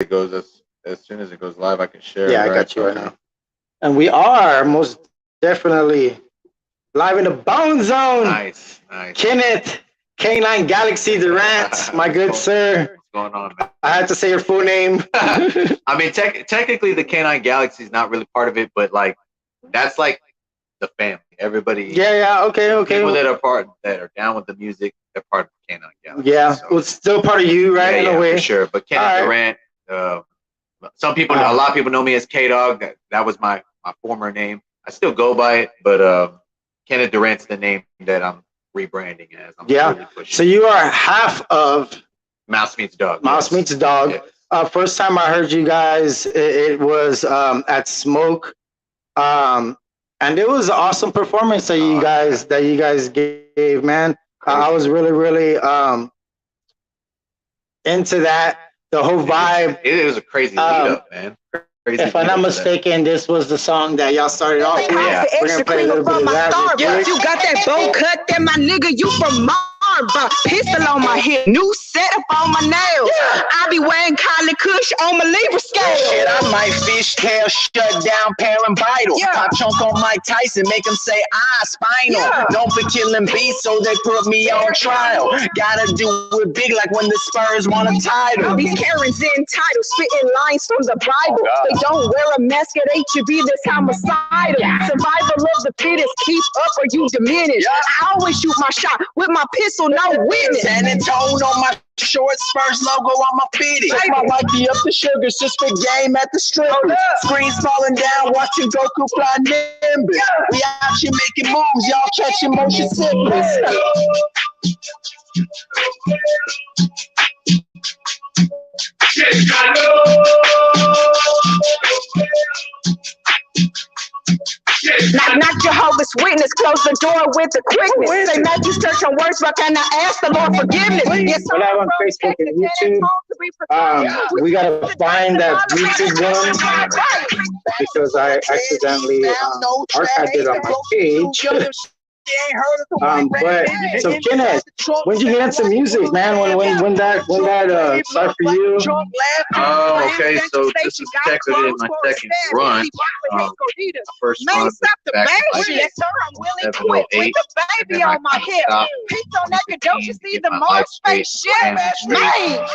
it goes, as soon as it goes live, I can share Yeah, it. I Right? got you right now. And we are most definitely live in the Bone Zone. Nice, nice. Kenneth K9 Galaxy Durant, my good sir. What's going on, man? I had to say your full name. I mean, technically, the K9 Galaxy is not really part of it, but like that's like the family. Everybody. Yeah. Okay. People that are down with the music, they're part of the K9 Galaxy. Yeah, so. well, it's still part of you, right? Yeah, in a way. For sure. But Kenneth Durant. Some people, a lot of people know me as K-Dog. That was my former name. I still go by it, but Kenneth Durant's the name that I'm rebranding as. Really so you are half of Mouse Meets Dog. Mouse Meets Dog. Yes. First time I heard you guys, it was at Smoke, and it was an awesome performance that you guys gave, man. I was really into that. The whole vibe. It was a crazy lead up, man. If I'm not mistaken, this was the song that y'all started off with. Yeah. We're gonna play a little bit of that. Yeah, you got that bow cut, that my nigga, you from Mars. Pistol on my hip, new setup on my nails. I be wearing Kylie Kush on my Libra scale. Shit, I might fishtail, shut down, paramvital. Pop chunk on Mike Tyson, make him say, spinal. Don't for killing beats, so they put me on trial. Gotta do it big like when the Spurs won a title. These Karens entitled, spitting lines from the Bible. They don't wear a mask at HEB, that's homicidal. Survival of the fittest, keep up or you diminish. I always shoot my shot with my pistol, no witness. San Antonio on my shorts, Spurs logo on my fitted. My wifey up the sugar, just for game at the strip. Screens falling down, watching Goku fly Nimbus. We out here making moves, y'all catching motion sickness. Not Jehovah's Witness, close the door with the quickness. Say Matthew search on words, but can I ask the Lord forgiveness? Yes, we're live on Facebook and YouTube. We gotta find that YouTube one because I accidentally archived it on my page. But so Kenneth, when did you get into music, man? When that started for you? Oh, okay. So this is technically my second run. First run back in Yes, sir, I'm willing to quit with the baby on my hip. Peace on that Kadosh, see the most spaceship, man.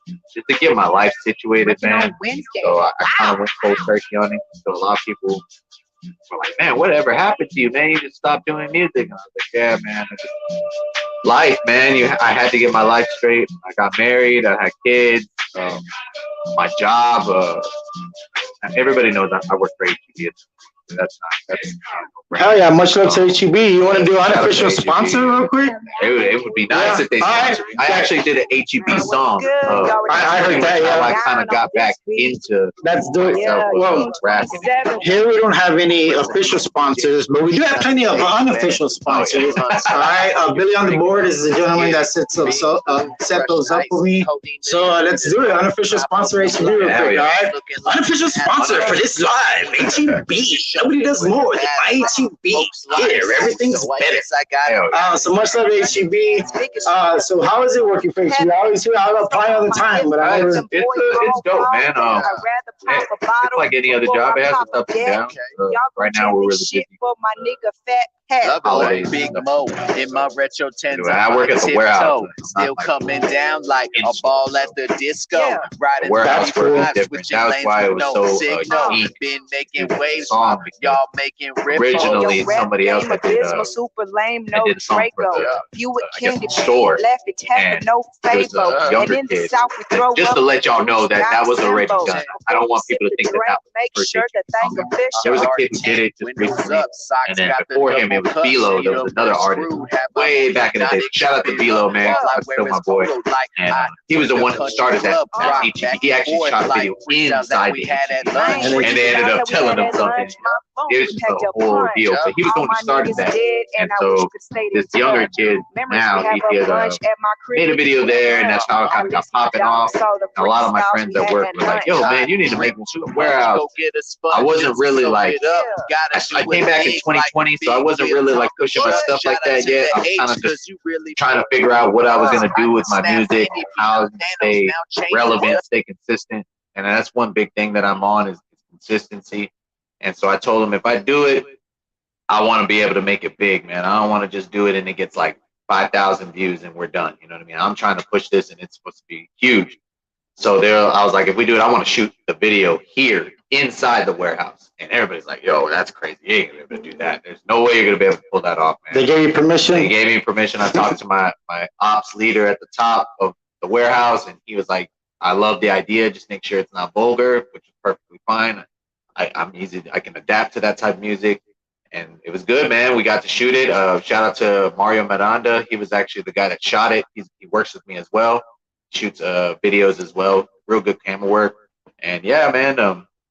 Just to get my life situated, man. So I kind of went cold turkey on it. So a lot of people were like, man, whatever happened to you, man? You just stopped doing music. And I was like, yeah, man. Life, man. I had to get my life straight. I got married. I had kids. My job. Everybody knows I work for HEB. That's hell yeah, much love to HEB. You want to do an unofficial sponsor real quick? It would be nice if they sponsored me. I actually did an HEB song. I heard that, yeah. I kind of got back into Let's do it. Well, here we don't have any official sponsors, but we do have plenty of unofficial sponsors. All right, Billy on the board is the gentleman that set those up for me. So let's do it. Unofficial sponsor HEB real quick, all right? Unofficial sponsor for this live, HEB. Nobody does more than my HEB here. Everything's better. So much love to HEB. So how is it working for HEB? I always hear I apply all the time, but I never. It's dope, man. It's like any other job. It has its ups and downs. Right now we're really busy. For my nigga Fat Hat. Love Big Mo in my retro tens. I work at the warehouse. Still coming down like a ball at the disco. Riding warehouse work is different. That's why it was so unique. Been making waves, y'all making rip. Originally, somebody else had did super lame, no did a song for Draco. You would candy store. Left it having no favor. And in the South we throw just to let y'all know that was already done. I don't want people to think that make was sure that thing official. There was a kid who did it just recently, and then before him it was Bilo. There was another artist way back in the day. Shout out to Bilo, man. That's still my boy. And he was the one who started that HEB. He actually shot a video inside the HEB. And they ended up telling him something. it was just a whole deal. But he was the one who started that. And so this younger kid now, he had made a video there, and that's how it kind of got popping off. And a lot of my friends at work were like, yo, man, you need to make a warehouse. I wasn't really like, I came back in 2020, so I wasn't really like pushing my stuff like that yet. I was kind of just trying to figure out what I was going to do with my music, how I was going to stay relevant, stay consistent. And that's one big thing that I'm on is consistency. And so I told him, if I do it, I want to be able to make it big, man. I don't want to just do it and it gets like 5,000 views and we're done. You know what I mean? I'm trying to push this and it's supposed to be huge. So I was like, if we do it, I want to shoot the video here inside the warehouse. And everybody's like, yo, that's crazy. You ain't going to be able to do that. There's no way you're going to be able to pull that off, man. They gave you permission? They gave me permission. I talked to my ops leader at the top of the warehouse, and he was like, I love the idea. Just make sure it's not vulgar, which is perfectly fine. I'm easy. I can adapt to that type of music. And it was good, man. We got to shoot it. Shout out to Mario Miranda. He was actually the guy that shot it. He works with me as well. Shoots videos as well. Real good camera work. And yeah, man,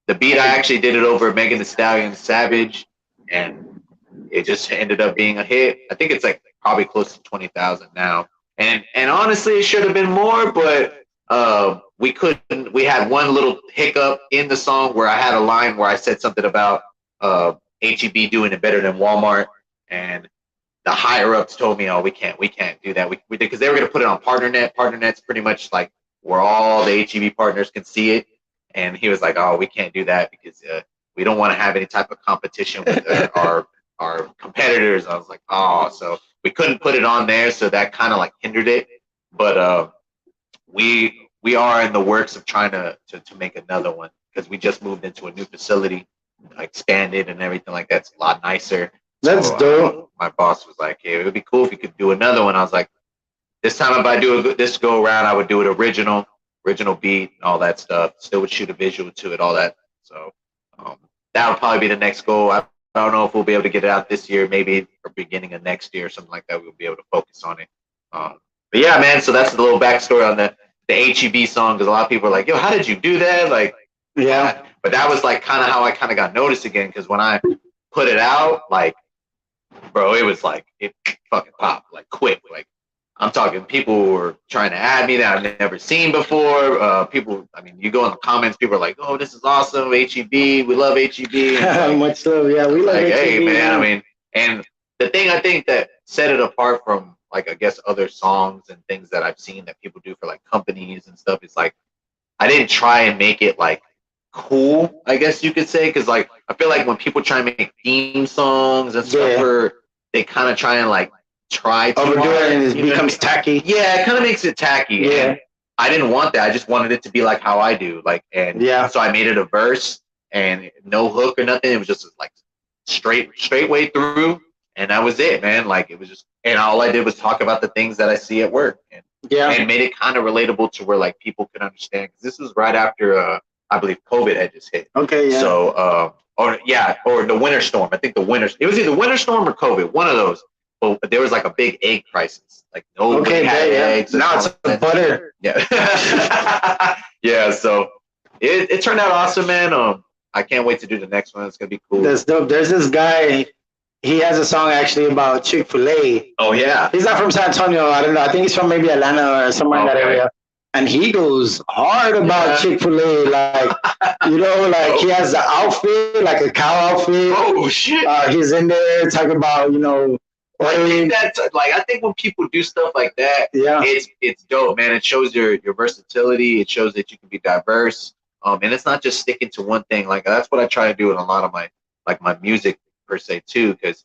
the beat, I actually did it over Megan Thee Stallion Savage, and it just ended up being a hit. I think it's like probably close to 20,000 now. And honestly, it should have been more, but we couldn't. We had one little hiccup in the song where I had a line where I said something about HEB doing it better than Walmart, and the higher ups told me, "Oh, we can't do that." We did because they were going to put it on PartnerNet. PartnerNet's pretty much like where all the HEB partners can see it, and he was like, "Oh, we can't do that because we don't want to have any type of competition with our competitors." I was like, "Oh," so we couldn't put it on there, so that kind of like hindered it. But we are in the works of trying to make another one because we just moved into a new facility, expanded and everything like that's a lot nicer. That's dope. My boss was like, "Hey, it would be cool if you could do another one." I was like, "This time, if I do this go around, I would do it original beat, and all that stuff. Still would shoot a visual to it, all that." So that would probably be the next goal. I don't know if we'll be able to get it out this year, maybe or beginning of next year or something like that. We'll be able to focus on it. But yeah, man. So that's the little backstory on the HEB song, because a lot of people are like, "Yo, how did you do that?" Like, yeah. But that was like kind of how I kind of got noticed again, because when I put it out, like, bro, it was like it fucking popped like quick. Like, I'm talking, people were trying to add me that I've never seen before. People, I mean, you go in the comments, people are like, "Oh, this is awesome, HEB. We love HEB." Like, much love, yeah, we love like, HEB. Hey, man, I mean, and the thing I think that set it apart from, like, I guess other songs and things that I've seen that people do for like companies and stuff, is like, I didn't try and make it like cool, I guess you could say, because like I feel like when people try and make theme songs and stuff, where they kind of try and like try to overdo it and it becomes tacky. Yeah, it kind of makes it tacky. Yeah, and I didn't want that. I just wanted it to be like how I do, like, and so I made it a verse and no hook or nothing. It was just like straight way through, and that was it, man. Like, it was just, and all I did was talk about the things that I see at work, and made it kind of relatable to where like people could understand. Because this was right after I believe COVID had just hit. Okay, yeah. So or the winter storm. I think it was either winter storm or COVID, one of those. But there was like a big egg crisis. Like, nobody had eggs. Now it's butter. Yeah. Yeah. So it turned out awesome, man. I can't wait to do the next one. It's gonna be cool. That's dope. There's this guy. He has a song actually about Chick-fil-A. Oh yeah. He's not from San Antonio. I don't know. I think he's from maybe Atlanta or somewhere in that area. And he goes hard about Chick-fil-A, like, you know, like he has the outfit, like a cow outfit. Oh shit! He's in there talking about, you know. I think that's like, I think when people do stuff like that, it's dope, man. It shows your versatility. It shows that you can be diverse. And it's not just sticking to one thing. Like, that's what I try to do in a lot of my music per se too. Because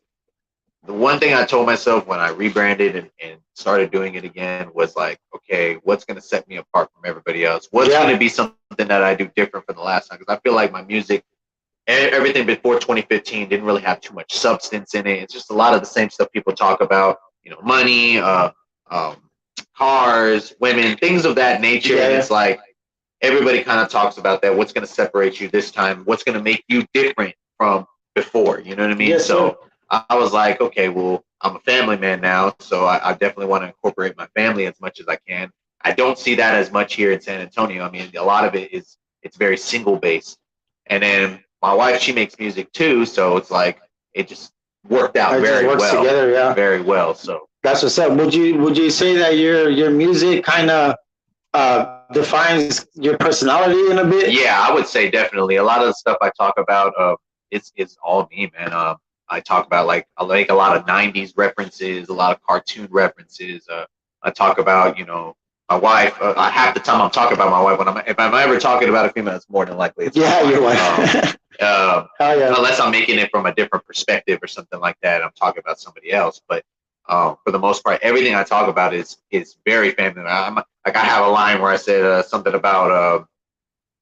the one thing I told myself when I rebranded and started doing it again was like, okay, what's going to set me apart from everybody else? What's going to be something that I do different from the last time? Because I feel like my music, everything before 2015 didn't really have too much substance in it. It's just a lot of the same stuff people talk about, you know, money, cars, women, things of that nature. And it's like, everybody kind of talks about that. What's going to separate you this time? What's going to make you different from before? You know what I mean? Yes, so I was like, okay, well, I'm a family man now, so I definitely want to incorporate my family as much as I can. I don't see that as much here in San Antonio. I mean, a lot of it it's very single based. And then my wife, she makes music too, so it's like it just worked out very works well. Together, yeah. Very well. So that's what's up. Would you say that your music kind of defines your personality in a bit? Yeah, I would say definitely. A lot of the stuff I talk about, it's all me, man. I talk about I like a lot of '90s references, a lot of cartoon references. I talk about, my wife. Half the time I'm talking about my wife. If I'm ever talking about a female, it's more than likely it's your wife. Unless I'm making it from a different perspective or something like that, I'm talking about somebody else. But for the most part, everything I talk about is very feminine. I have a line where I said something about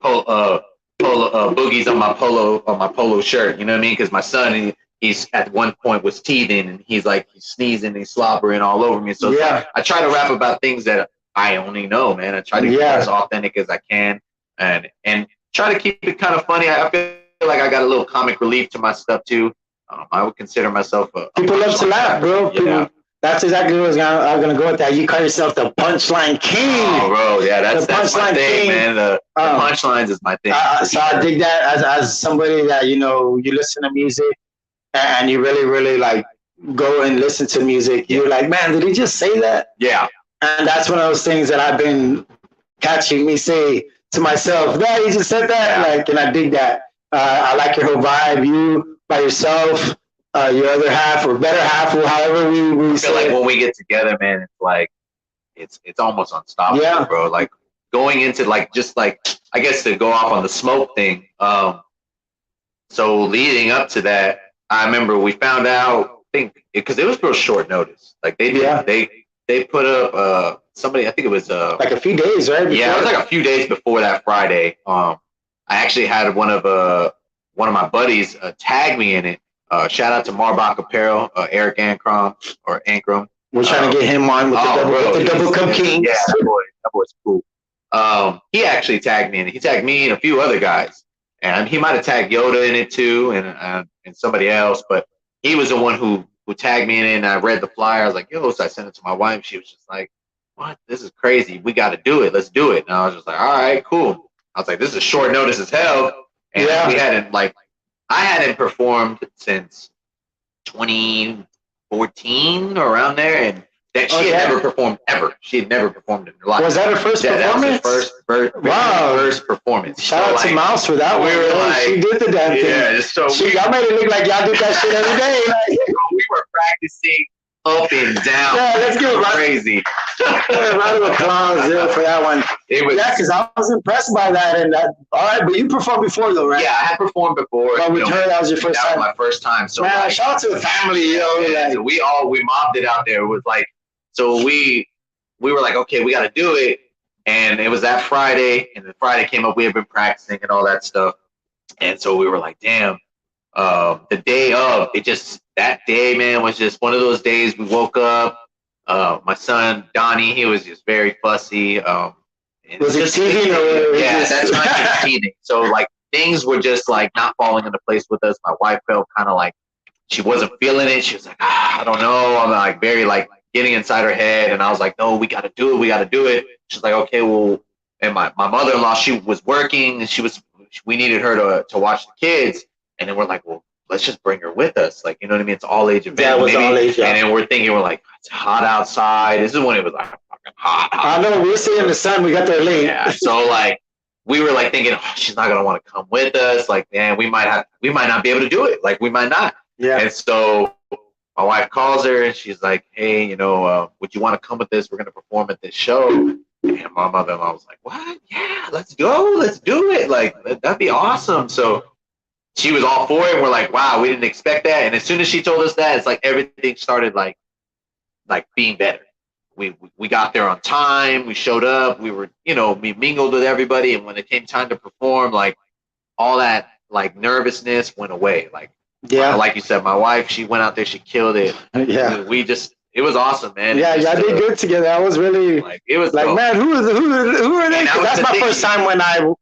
boogies on my polo shirt. You know what I mean? Because my son, he's at one point was teething and he's sneezing and he's slobbering all over me. So I try to rap about things that I only know, man. I try to get as authentic as I can and try to keep it kind of funny. I feel like I got a little comic relief to my stuff too. I would consider myself people love to laugh, bro. Yeah. That's exactly what I'm gonna go with that. You call yourself the punchline king. Oh, bro, yeah, that's my thing, man. The punchlines is my thing. So I dig that as somebody that you listen to music and you really, really go and listen to music. You're like, man, did he just say that? Yeah. And that's one of those things that I've been catching me say to myself, no, you just said that. Yeah. And I dig that. I like your whole vibe. You by yourself, your other half or better half, or however we feel like when we get together, man, it's it's almost unstoppable, bro. Like going into I guess to go off on the smoke thing. So leading up to that, I remember we found out, because it was real short notice. Like they put up somebody, I think it was like a few days, right? Before? Yeah, it was like a few days before that Friday. I actually had one of my buddies tag me in it. Shout out to Marbach Apparel, Eric Ankrum. We're trying to get him on with the double cup king. Yeah, that boy's cool. He actually tagged me in it. He tagged me and a few other guys, and he might have tagged Yoda in it too, and somebody else. But he was the one who tagged me in it, and I read the flyer. I was like, yo, so I sent it to my wife. She was just like, what? This is crazy. We got to do it. Let's do it. And I was just like, all right, cool. I was like, this is short notice as hell. And we hadn't I hadn't performed since 2014 or around there, and that she had never performed ever. She had never performed in her life. Was that her first performance? That was her first performance. Shout out to Mouse for that one. We were she did the damn thing. Yeah, so y'all made it look like y'all do that shit every day. We were practicing up and down. Yeah, let's give it crazy. Round of applause for that one. Because I was impressed by that. And all right, but you performed before though, right? Yeah, I had performed before. But with her, that was your first time. That was my first time. So man, shout out to the family, so we mobbed it out there. It was so we were like, okay, we got to do it. And it was that Friday, and the Friday came up. We had been practicing and all that stuff. And so we were like, damn. The day of, that day, man, was just one of those days. We woke up. My son Donnie, he was just very fussy. Was it teething? Yeah, that's not just teething. So things were just not falling into place with us. My wife felt kind of she wasn't feeling it. She was like, I don't know. I'm very getting inside her head, and I was like, no, we got to do it. We got to do it. She's like, okay, well. And my mother-in-law, she was working, and we needed her to watch the kids. And then we're like, well, let's just bring her with us. You know what I mean? It's all age event. Yeah, it was all age. Yeah. And then we're thinking, it's hot outside. This is when it was fucking hot. I know, we were sitting in the sun. We got there late. Yeah. So we were thinking, she's not gonna want to come with us. Man, we might not be able to do it. We might not. Yeah. And so my wife calls her and she's like, hey, would you want to come with us? We're gonna perform at this show. And my mother-in-law was like, what? Yeah, let's go. Let's do it. That'd be awesome. So she was all for it. We're like, wow, we didn't expect that. And as soon as she told us that, it's everything started being better. We got there on time. We showed up. We were, we mingled with everybody. And when it came time to perform, all that nervousness went away. Like you said, my wife, she went out there, she killed it. Yeah. It was awesome, man. Yeah, y'all did good together. I was really it was man, who are they? That's my first time when I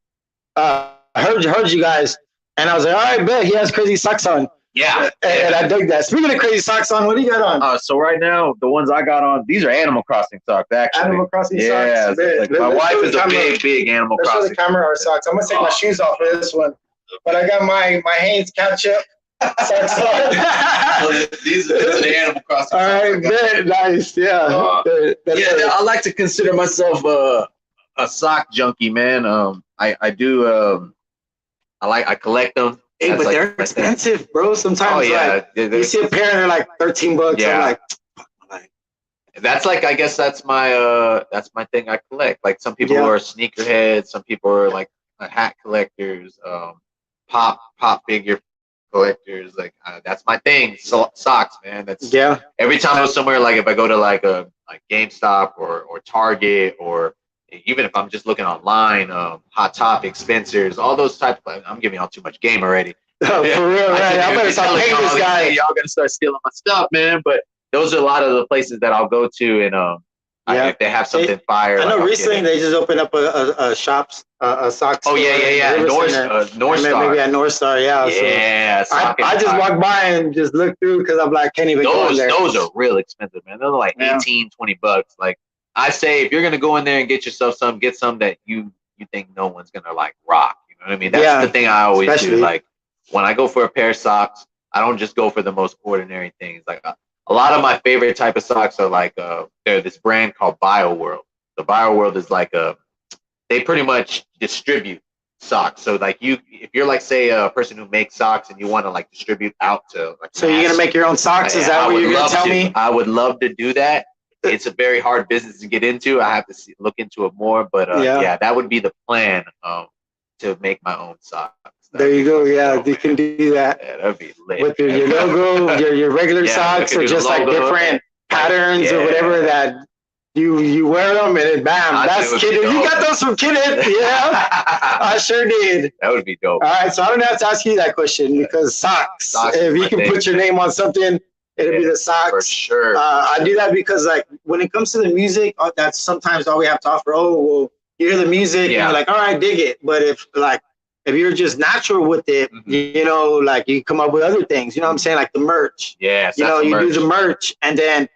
heard you guys. And I was like, all right, bet he has crazy socks on. Yeah. And I dig that. Speaking of crazy socks on, what do you got on? So right now, the ones I got on, these are Animal Crossing socks, actually. Animal Crossing socks? Yeah. My wife is a big Animal Crossing. Let's show the camera our socks. I'm going to take my shoes off for this one. but I got my Hanes ketchup. These are the Animal Crossing. All right, very nice. Yeah. I like to consider myself a sock junkie, man. I do. I collect them. Hey, That's but they're expensive, bro. Sometimes you see a pair and they're like $13. Yeah. I'm like, that's like, I guess that's my thing I collect. Like some people are sneakerheads, some people are like hat collectors, pop figure collectors. Like that's my thing. Socks, man. That's every time I go somewhere, like if I go to like GameStop or Target, or even if I'm just looking online, Hot Topic, Spencer's, all those types of, I'm giving y'all too much game already. Oh, for real, right? I better start paying this guy. Y'all gonna start stealing my stuff, man. But those are a lot of the places that I'll go to, and if they have something fire. I know recently they just opened up a shops, a sock store. Oh yeah. North Star. Maybe at North Star, yeah. Yeah. So I just walk by and just look through because I'm like, can't even go in there. Those are real expensive, man. They're like $18, $20. Like I say, if you're gonna go in there and get yourself some, get some that you think no one's gonna like rock. You know what I mean? That's the thing I always do. Like when I go for a pair of socks, I don't just go for the most ordinary things. Like a lot of my favorite type of socks are like they're this brand called BioWorld. The BioWorld is like they pretty much distribute socks. So like if you're like say a person who makes socks and you want to like distribute out to like, so you're gonna make your own socks? Is that what you're gonna tell me? I would love to do that. It's a very hard business to get into. I have to look into it more, but that would be the plan to make my own socks. There you go. Yeah, you can do that. Yeah, that'd be lit. With your logo, your regular socks, or just like different patterns or whatever that you wear them and then bam, that's Kenneth. You got those from Kenneth, yeah? I sure did. That would be dope. All right, so I don't have to ask you that question because socks if you can put your name on something, it'll be the socks. For sure. I do that because like when it comes to the music, that's sometimes all we have to offer. Oh, well, you hear the music and you're like, all right, dig it. But if you're just natural with it, you know, like you come up with other things, you know what I'm saying? Like the merch. Yeah. You know, you do the merch and then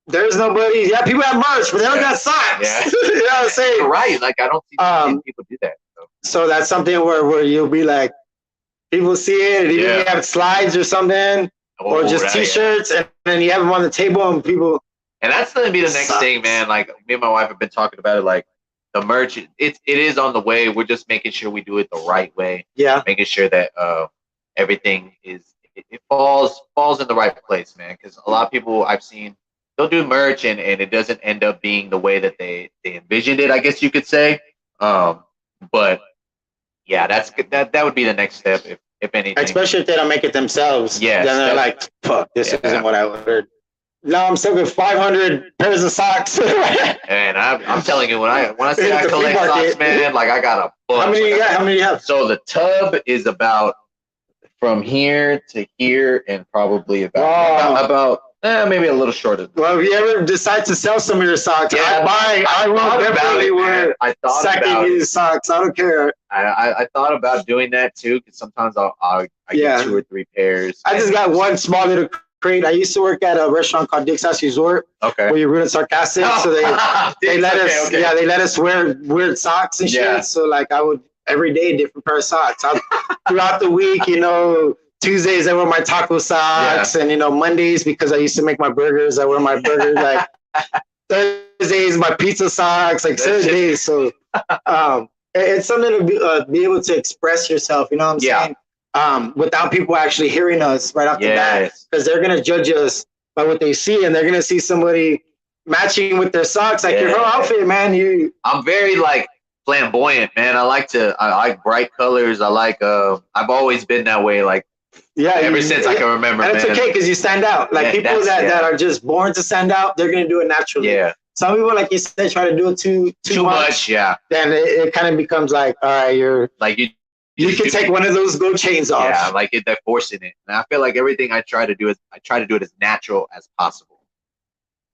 there's nobody. Yeah, people have merch, but they don't got socks. Yeah. You know what I'm saying? You're right. Like I don't see people do that. So that's something where you'll be like, people see it and even you have slides or something, or just T-shirts, and then you have them on the table and people. And that's going to be the next thing, man. Like me and my wife have been talking about it. Like the merch, it is on the way. We're just making sure we do it the right way. Yeah. Making sure that everything it falls in the right place, man. Because a lot of people I've seen, they'll do merch and it doesn't end up being the way that they envisioned it, I guess you could say. But yeah, that would be the next step if anything. Especially if they don't make it themselves. Yeah. Then they're like, fuck, this isn't what I ordered. Now I'm stuck with 500 pairs of socks. And I'm telling you, when I say I collect socks, man, like I got a bunch. How many you got? How many you have? So the tub is about from here to here, and probably about maybe a little shorter. Well, if you ever decide to sell some of your socks, I will definitely wear second-used socks. I don't care. I thought about doing that too, because sometimes I get 2 or 3 pairs. I just got one small little crate. I used to work at a restaurant called Dick's House Resort. Okay. Where you're rude and sarcastic, so they let us. Yeah, they let us wear weird socks and shit. So like I would every day different pair of socks. Throughout the week, you know. Tuesdays I wear my taco socks, and Mondays because I used to make my burgers. I wear my burgers like Thursdays my pizza socks, like Thursdays. So it's something to be able to express yourself. You know what I'm saying? Without people actually hearing us right off the bat, because they're gonna judge us by what they see, and they're gonna see somebody matching with their socks, like your whole outfit, man. I'm very like flamboyant, man. I like bright colors. I like I've always been that way, like. Yeah, ever since I can remember, and it's okay because you stand out. Like people that are just born to stand out, they're gonna do it naturally. Yeah. Some people, like you said, try to do it too much. Yeah. Then it kind of becomes like, all right, you're like you can take one of those gold chains off. Yeah, like they're forcing it, and I feel like everything I try to do it as natural as possible.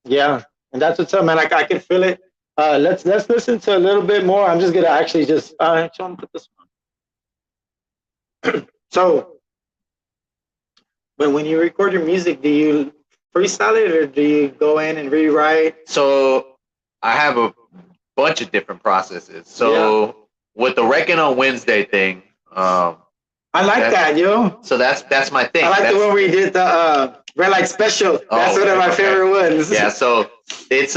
Yeah, and that's what's up, man. Like I can feel it. Let's listen to a little bit more. I'm just gonna actually just put this on. So. But when you record your music, do you freestyle it or do you go in and rewrite? So I have a bunch of different processes. So with the Reckon on Wednesday thing, I like that, yo. So that's my thing. I like the one where you did the Red Light Special. That's one of my favorite ones. Yeah, so it's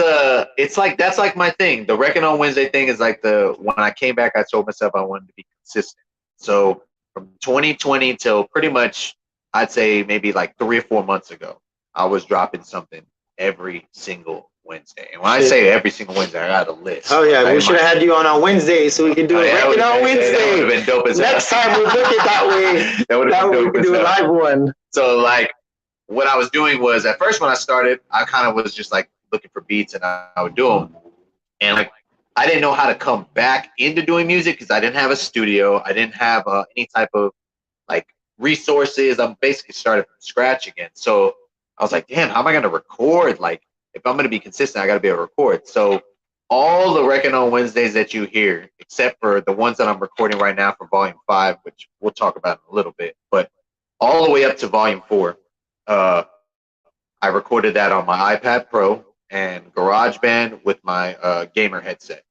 like that's like my thing. The Reckon on Wednesday thing is like when I came back, I told myself I wanted to be consistent. So from 2020 till pretty much I'd say maybe like 3 or 4 months ago, I was dropping something every single Wednesday. And when I say every single Wednesday, I got a list. Oh yeah, we should have had you on Wednesday so we can do it Reckon on Wednesday. That would have been dope as hell. Next time we'll book it that way. That would have been dope. We can do a live one. So like what I was doing was at first when I started, I kind of was just like looking for beats and I would do them. And like I didn't know how to come back into doing music because I didn't have a studio. I didn't have any type of like resources. I'm basically started from scratch again. So I was like, damn, how am I going to record? Like if I'm going to be consistent, I got to be able to record. So all the Reckon on Wednesdays that you hear, except for the ones that I'm recording right now for Volume 5, which we'll talk about in a little bit, but all the way up to Volume 4, I recorded that on my iPad Pro and GarageBand with my gamer headset.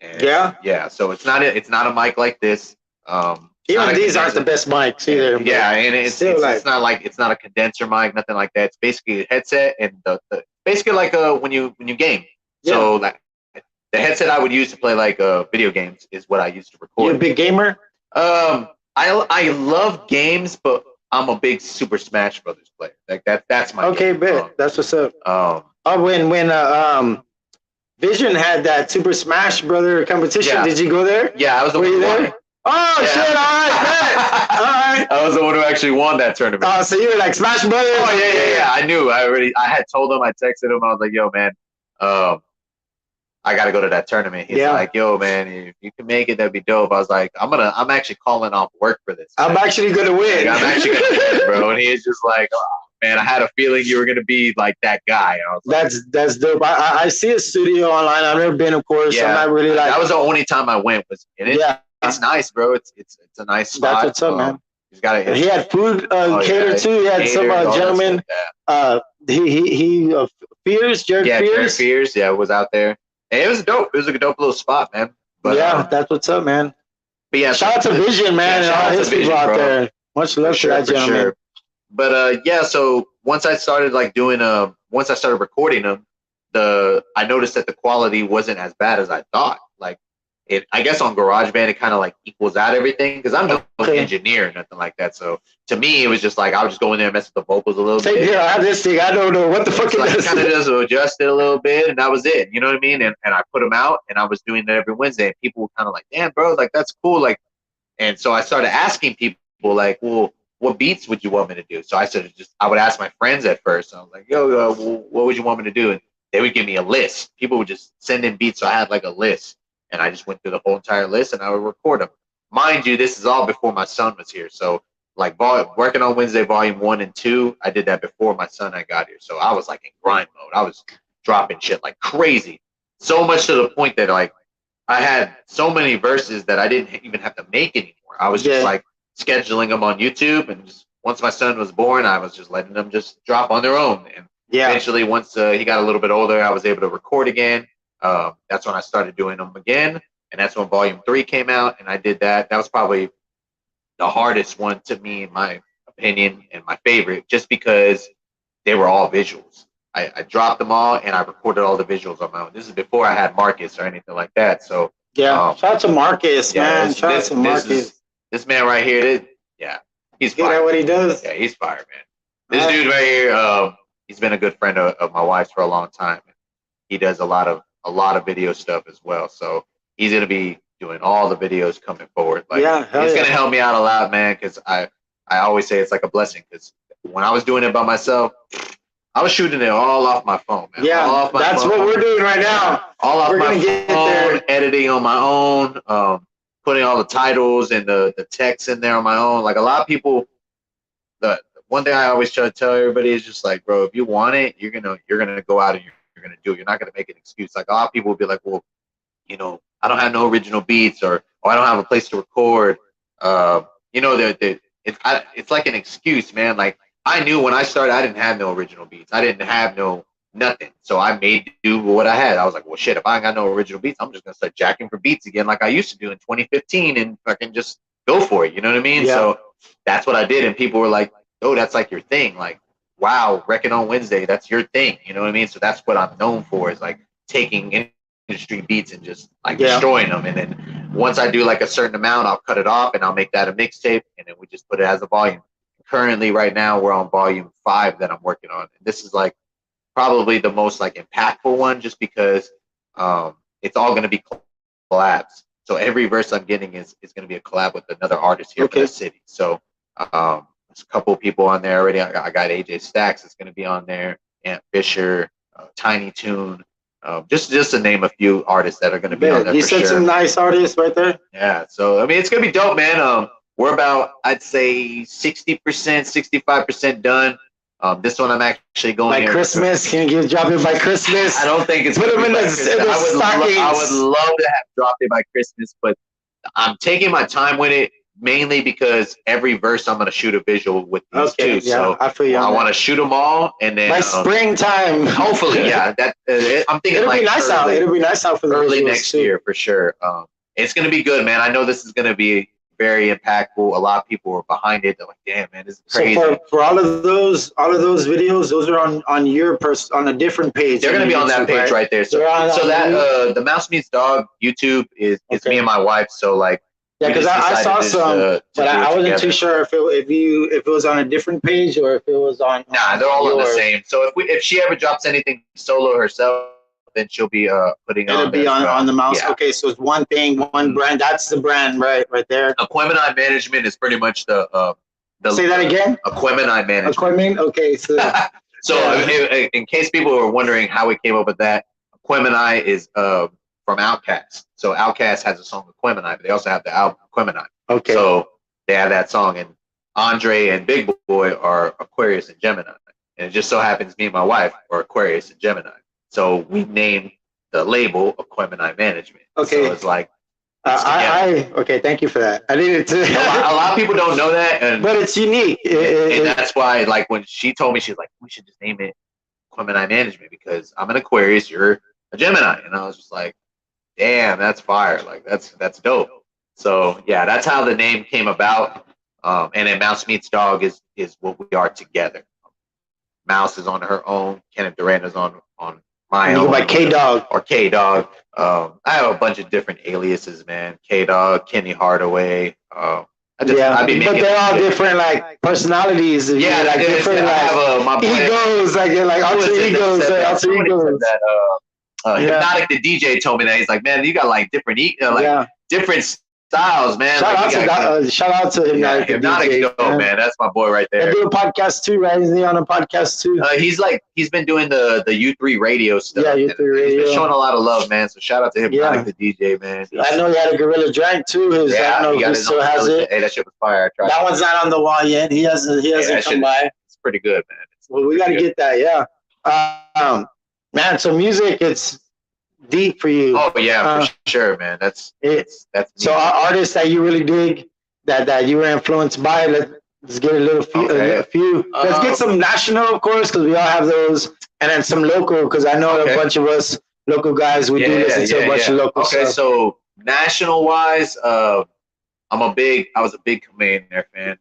And yeah. So it's not a mic like this. Even these aren't the best mics either. Yeah, and it's not a condenser mic, nothing like that. It's basically a headset and the basically like when you game. Yeah. So like the headset I would use to play like video games is what I used to record. You a big gamer? I love games, but I'm a big Super Smash Brothers player. Like that's my game. Bet. That's what's up. When Vision had that Super Smash Brother competition, did you go there? Yeah, I was the one who won. Oh shit! All right, bet. All right. I was the one who actually won that tournament. Oh, so you were like Smash Brothers? Oh yeah. I knew. I had told him. I texted him. I was like, "Yo, man, I got to go to that tournament." He's like, "Yo, man, if you can make it, that'd be dope." I was like, I'm actually calling off work for this. I'm actually gonna win. Like, I'm actually gonna win, bro. And he's just like, oh, man, I had a feeling you were gonna be like that guy. I was that's dope. I see a studio online. I've never been, of course. Yeah, I'm not really like. That was the only time I went. It's nice, bro. It's a nice spot. That's what's up, man. He had food catered too. He had some gentleman. Jared Fears. Jared Fears. Yeah, was out there. And it was dope. It was a dope little spot, man. But, that's what's up, man. But yeah, shout out to Vision, man, and all his people out there. Much love to that gentleman. Sure. But so once I started once I started recording them, I noticed that the quality wasn't as bad as I thought. Like I guess on GarageBand it kind of like equals out everything because I'm no engineer or nothing like that. So to me it was just like I would just go in there and mess with the vocals a little bit. Here, I have this thing. I don't know what the fuck it is. Kind of just adjust it a little bit, and that was it. You know what I mean? And I put them out, and I was doing that every Wednesday. And people were kind of like, "Damn, bro, like that's cool." Like, and so I started asking people like, "Well, what beats would you want me to do?" So I would ask my friends at first. I was like, "Yo, what would you want me to do?" And they would give me a list. People would just send in beats, so I had like a list. And I just went through the whole entire list and I would record them. Mind you, this is all before my son was here. So like Working on Wednesday, Volume 1 and 2, I did that before my son got here. So I was like in grind mode. I was dropping shit like crazy. So much to the point that like I had so many verses that I didn't even have to make anymore. I was just like scheduling them on YouTube. And just once my son was born, I was just letting them just drop on their own. And eventually once he got a little bit older, I was able to record again. That's when I started doing them again, and that's when Volume 3 came out, and I did that. That was probably the hardest one to me, in my opinion, and my favorite, just because they were all visuals. I dropped them all, and I recorded all the visuals on my own. This is before I had Marcus or anything like that. So shout out to Marcus, man. Shout out to Marcus. This man right here, he's fire. Good at what he does. Yeah, he's fire, man. This dude right here, he's been a good friend of my wife's for a long time. He does a lot of video stuff as well. So he's going to be doing all the videos coming forward. Like, he's going to help me out a lot, man, because I always say it's like a blessing because when I was doing it by myself, I was shooting it all off my phone, man. Yeah, that's what we're doing right now. All off my phone, editing on my own, putting all the titles and the text in there on my own. Like a lot of people, the one thing I always try to tell everybody is just like, bro, if you want it, you're gonna go out and you're going to do it. You're not going to make an excuse. Like a lot of people will be like, well, I don't have no original beats or I don't have a place to record. It's like an excuse, man. Like I knew when I started, I didn't have no original beats. I didn't have nothing. So I made do what I had. I was like, well, shit, if I ain't got no original beats, I'm just going to start jacking for beats again like I used to do in 2015 and fucking just go for it. You know what I mean? Yeah. So that's what I did, and people were like, "Oh, that's like your thing." Like, wow, Wrecking on Wednesday, that's your thing. You know what I mean? So that's what I'm known for, is like taking industry beats and just like destroying them. And then once I do like a certain amount, I'll cut it off and I'll make that a mixtape, and then we just put it as a volume. Currently, right now, we're on volume 5 that I'm working on. And this is like probably the most like impactful one, just because it's all going to be collabs. So every verse I'm getting is going to be a collab with another artist here in the city. So there's a couple people on there already. I got AJ Stacks is going to be on there, Ant Fisher, Tiny Toon, just to name a few artists that are going to be on there. You said some nice artists right there. Yeah, so I mean, it's going to be dope, man. We're about, I'd say, 60%, 65% done. This one I'm actually going by Christmas. Can you drop it by Christmas? I don't think it's put them in the stockings. I would love to have dropped it by Christmas, but I'm taking my time with it, mainly because every verse I'm going to shoot a visual with these two. Yeah, so I feel you. I want to shoot them all, and then by springtime, hopefully, yeah. That I'm thinking it'll like be nice out. It'll be nice out for the early next year for sure. It's going to be good, man. I know this is going to be very impactful. A lot of people are behind it. They're like, "Damn, man, this is crazy." So for all of those videos, those are on your on a different page. They're gonna be on that page right there. So that the Mouse Meets Dog YouTube is me and my wife. So like, yeah, because I saw some, but I wasn't too sure if it was on a different page or if it was on. Nah, they're all on the same. So if she ever drops anything solo herself, then she'll be putting it'll be on the Mouse. Yeah. Okay, so it's one thing, one brand. That's the brand, right there. Aquemini Management is pretty much the say that again. Aquemini Management. Aquemini. Okay, so in case people were wondering how we came up with that, Aquemini is from Outkast. So Outkast has a song Aquemini, but they also have the album Aquemini. Okay. So they have that song, and Andre and Big Boy are Aquarius and Gemini, and it just so happens me and my wife are Aquarius and Gemini. So we named the label Aquemini Management. Okay. So it's like, okay, thank you for that. I needed to. a lot of people don't know that, but it's unique. And that's why, like, when she told me, she's like, we should just name it Aquemini Management because I'm an Aquarius, you're a Gemini, and I was just like, damn, that's fire. Like, that's dope. So yeah, that's how the name came about. And then Mouse Meets Dog is what we are together. Mouse is on her own. Kenneth Durant is on my own. By K-Dog. Or K-Dog. I have a bunch of different aliases, man. K-Dog, Kenny Hardaway. But they're all different, like, personalities. Yeah, like different, like, egos, like alter egos. Hypnotic the DJ told me that. He's like, man, you got like different different styles, man. Shout out to Hypnotic. Hypnotic, man. That's my boy right there. They do a podcast too, right? Is he on a podcast too? He's been doing the U3 radio stuff. Yeah, U3 radio. He's been showing a lot of love, man. So shout out to Hypnotic the DJ, man. I know he had a Gorilla Drink too. He still has it. Hey, that shit was fire. That one's not on the wall yet. He hasn't come by. It's pretty good, man. Well, we got to get that, yeah. Man, so music, it's deep for you. Oh yeah, for sure, man. That's so artists that you really dig, that you were influenced by. Let's get a few. Let's get some national, of course, because we all have those, and then some local, because I know a bunch of us local guys. We do listen to a bunch of local stuff. Okay, so national wise, I was a big Commander fan.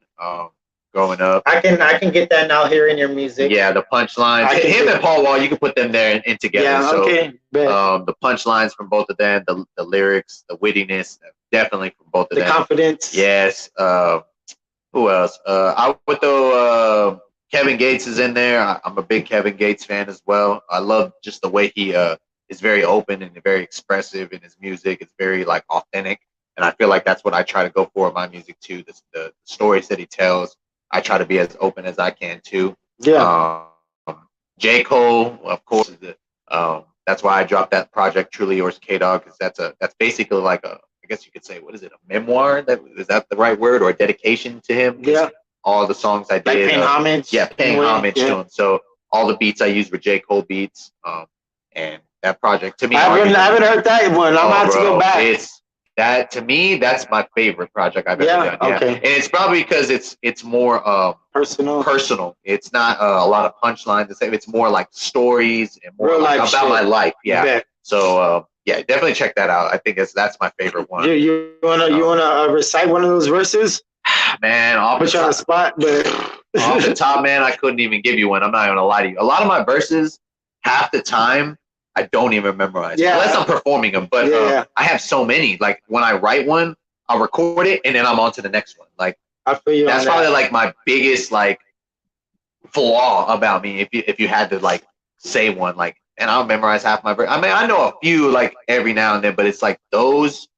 Growing up, I can get that now hearing your music. Yeah, the punchlines. Him and Paul Wall, you can put them there and together. Yeah, okay. The punchlines from both of them, the lyrics, the wittiness, definitely from both of them. The confidence. Yes. Who else? I would throw Kevin Gates is in there. I'm a big Kevin Gates fan as well. I love just the way he is very open and very expressive in his music. It's very like authentic, and I feel like that's what I try to go for in my music too. The stories that he tells. I try to be as open as I can too. Yeah. J. Cole, of course, that's why I dropped that project, Truly Yours, K-Dog, because that's basically like I guess you could say, what is it, a memoir? Is that the right word, or a dedication to him? Yeah. All the songs I did. Like paying homage. Yeah, paying homage to him. So all the beats I used were J. Cole beats, and that project to me. I haven't heard that one. I'm about to go back. To me, that's my favorite project I've ever done. Yeah, okay. And it's probably because it's more personal. It's not a lot of punchlines. It's more like stories and more like about my life. Yeah. So definitely check that out. I think that's my favorite one. You wanna recite one of those verses? Man, off Put you on the spot, but off the top, man, I couldn't even give you one. I'm not gonna lie to you. A lot of my verses, half the time, I don't even memorize. Yeah. Unless I'm performing them. But I have so many. Like when I write one, I'll record it and then I'm on to the next one. Like I feel you. that's probably like my biggest like flaw about me. If you had to like say one, like, and I'll memorize half my verse. I mean, I know a few like every now and then, but it's like those.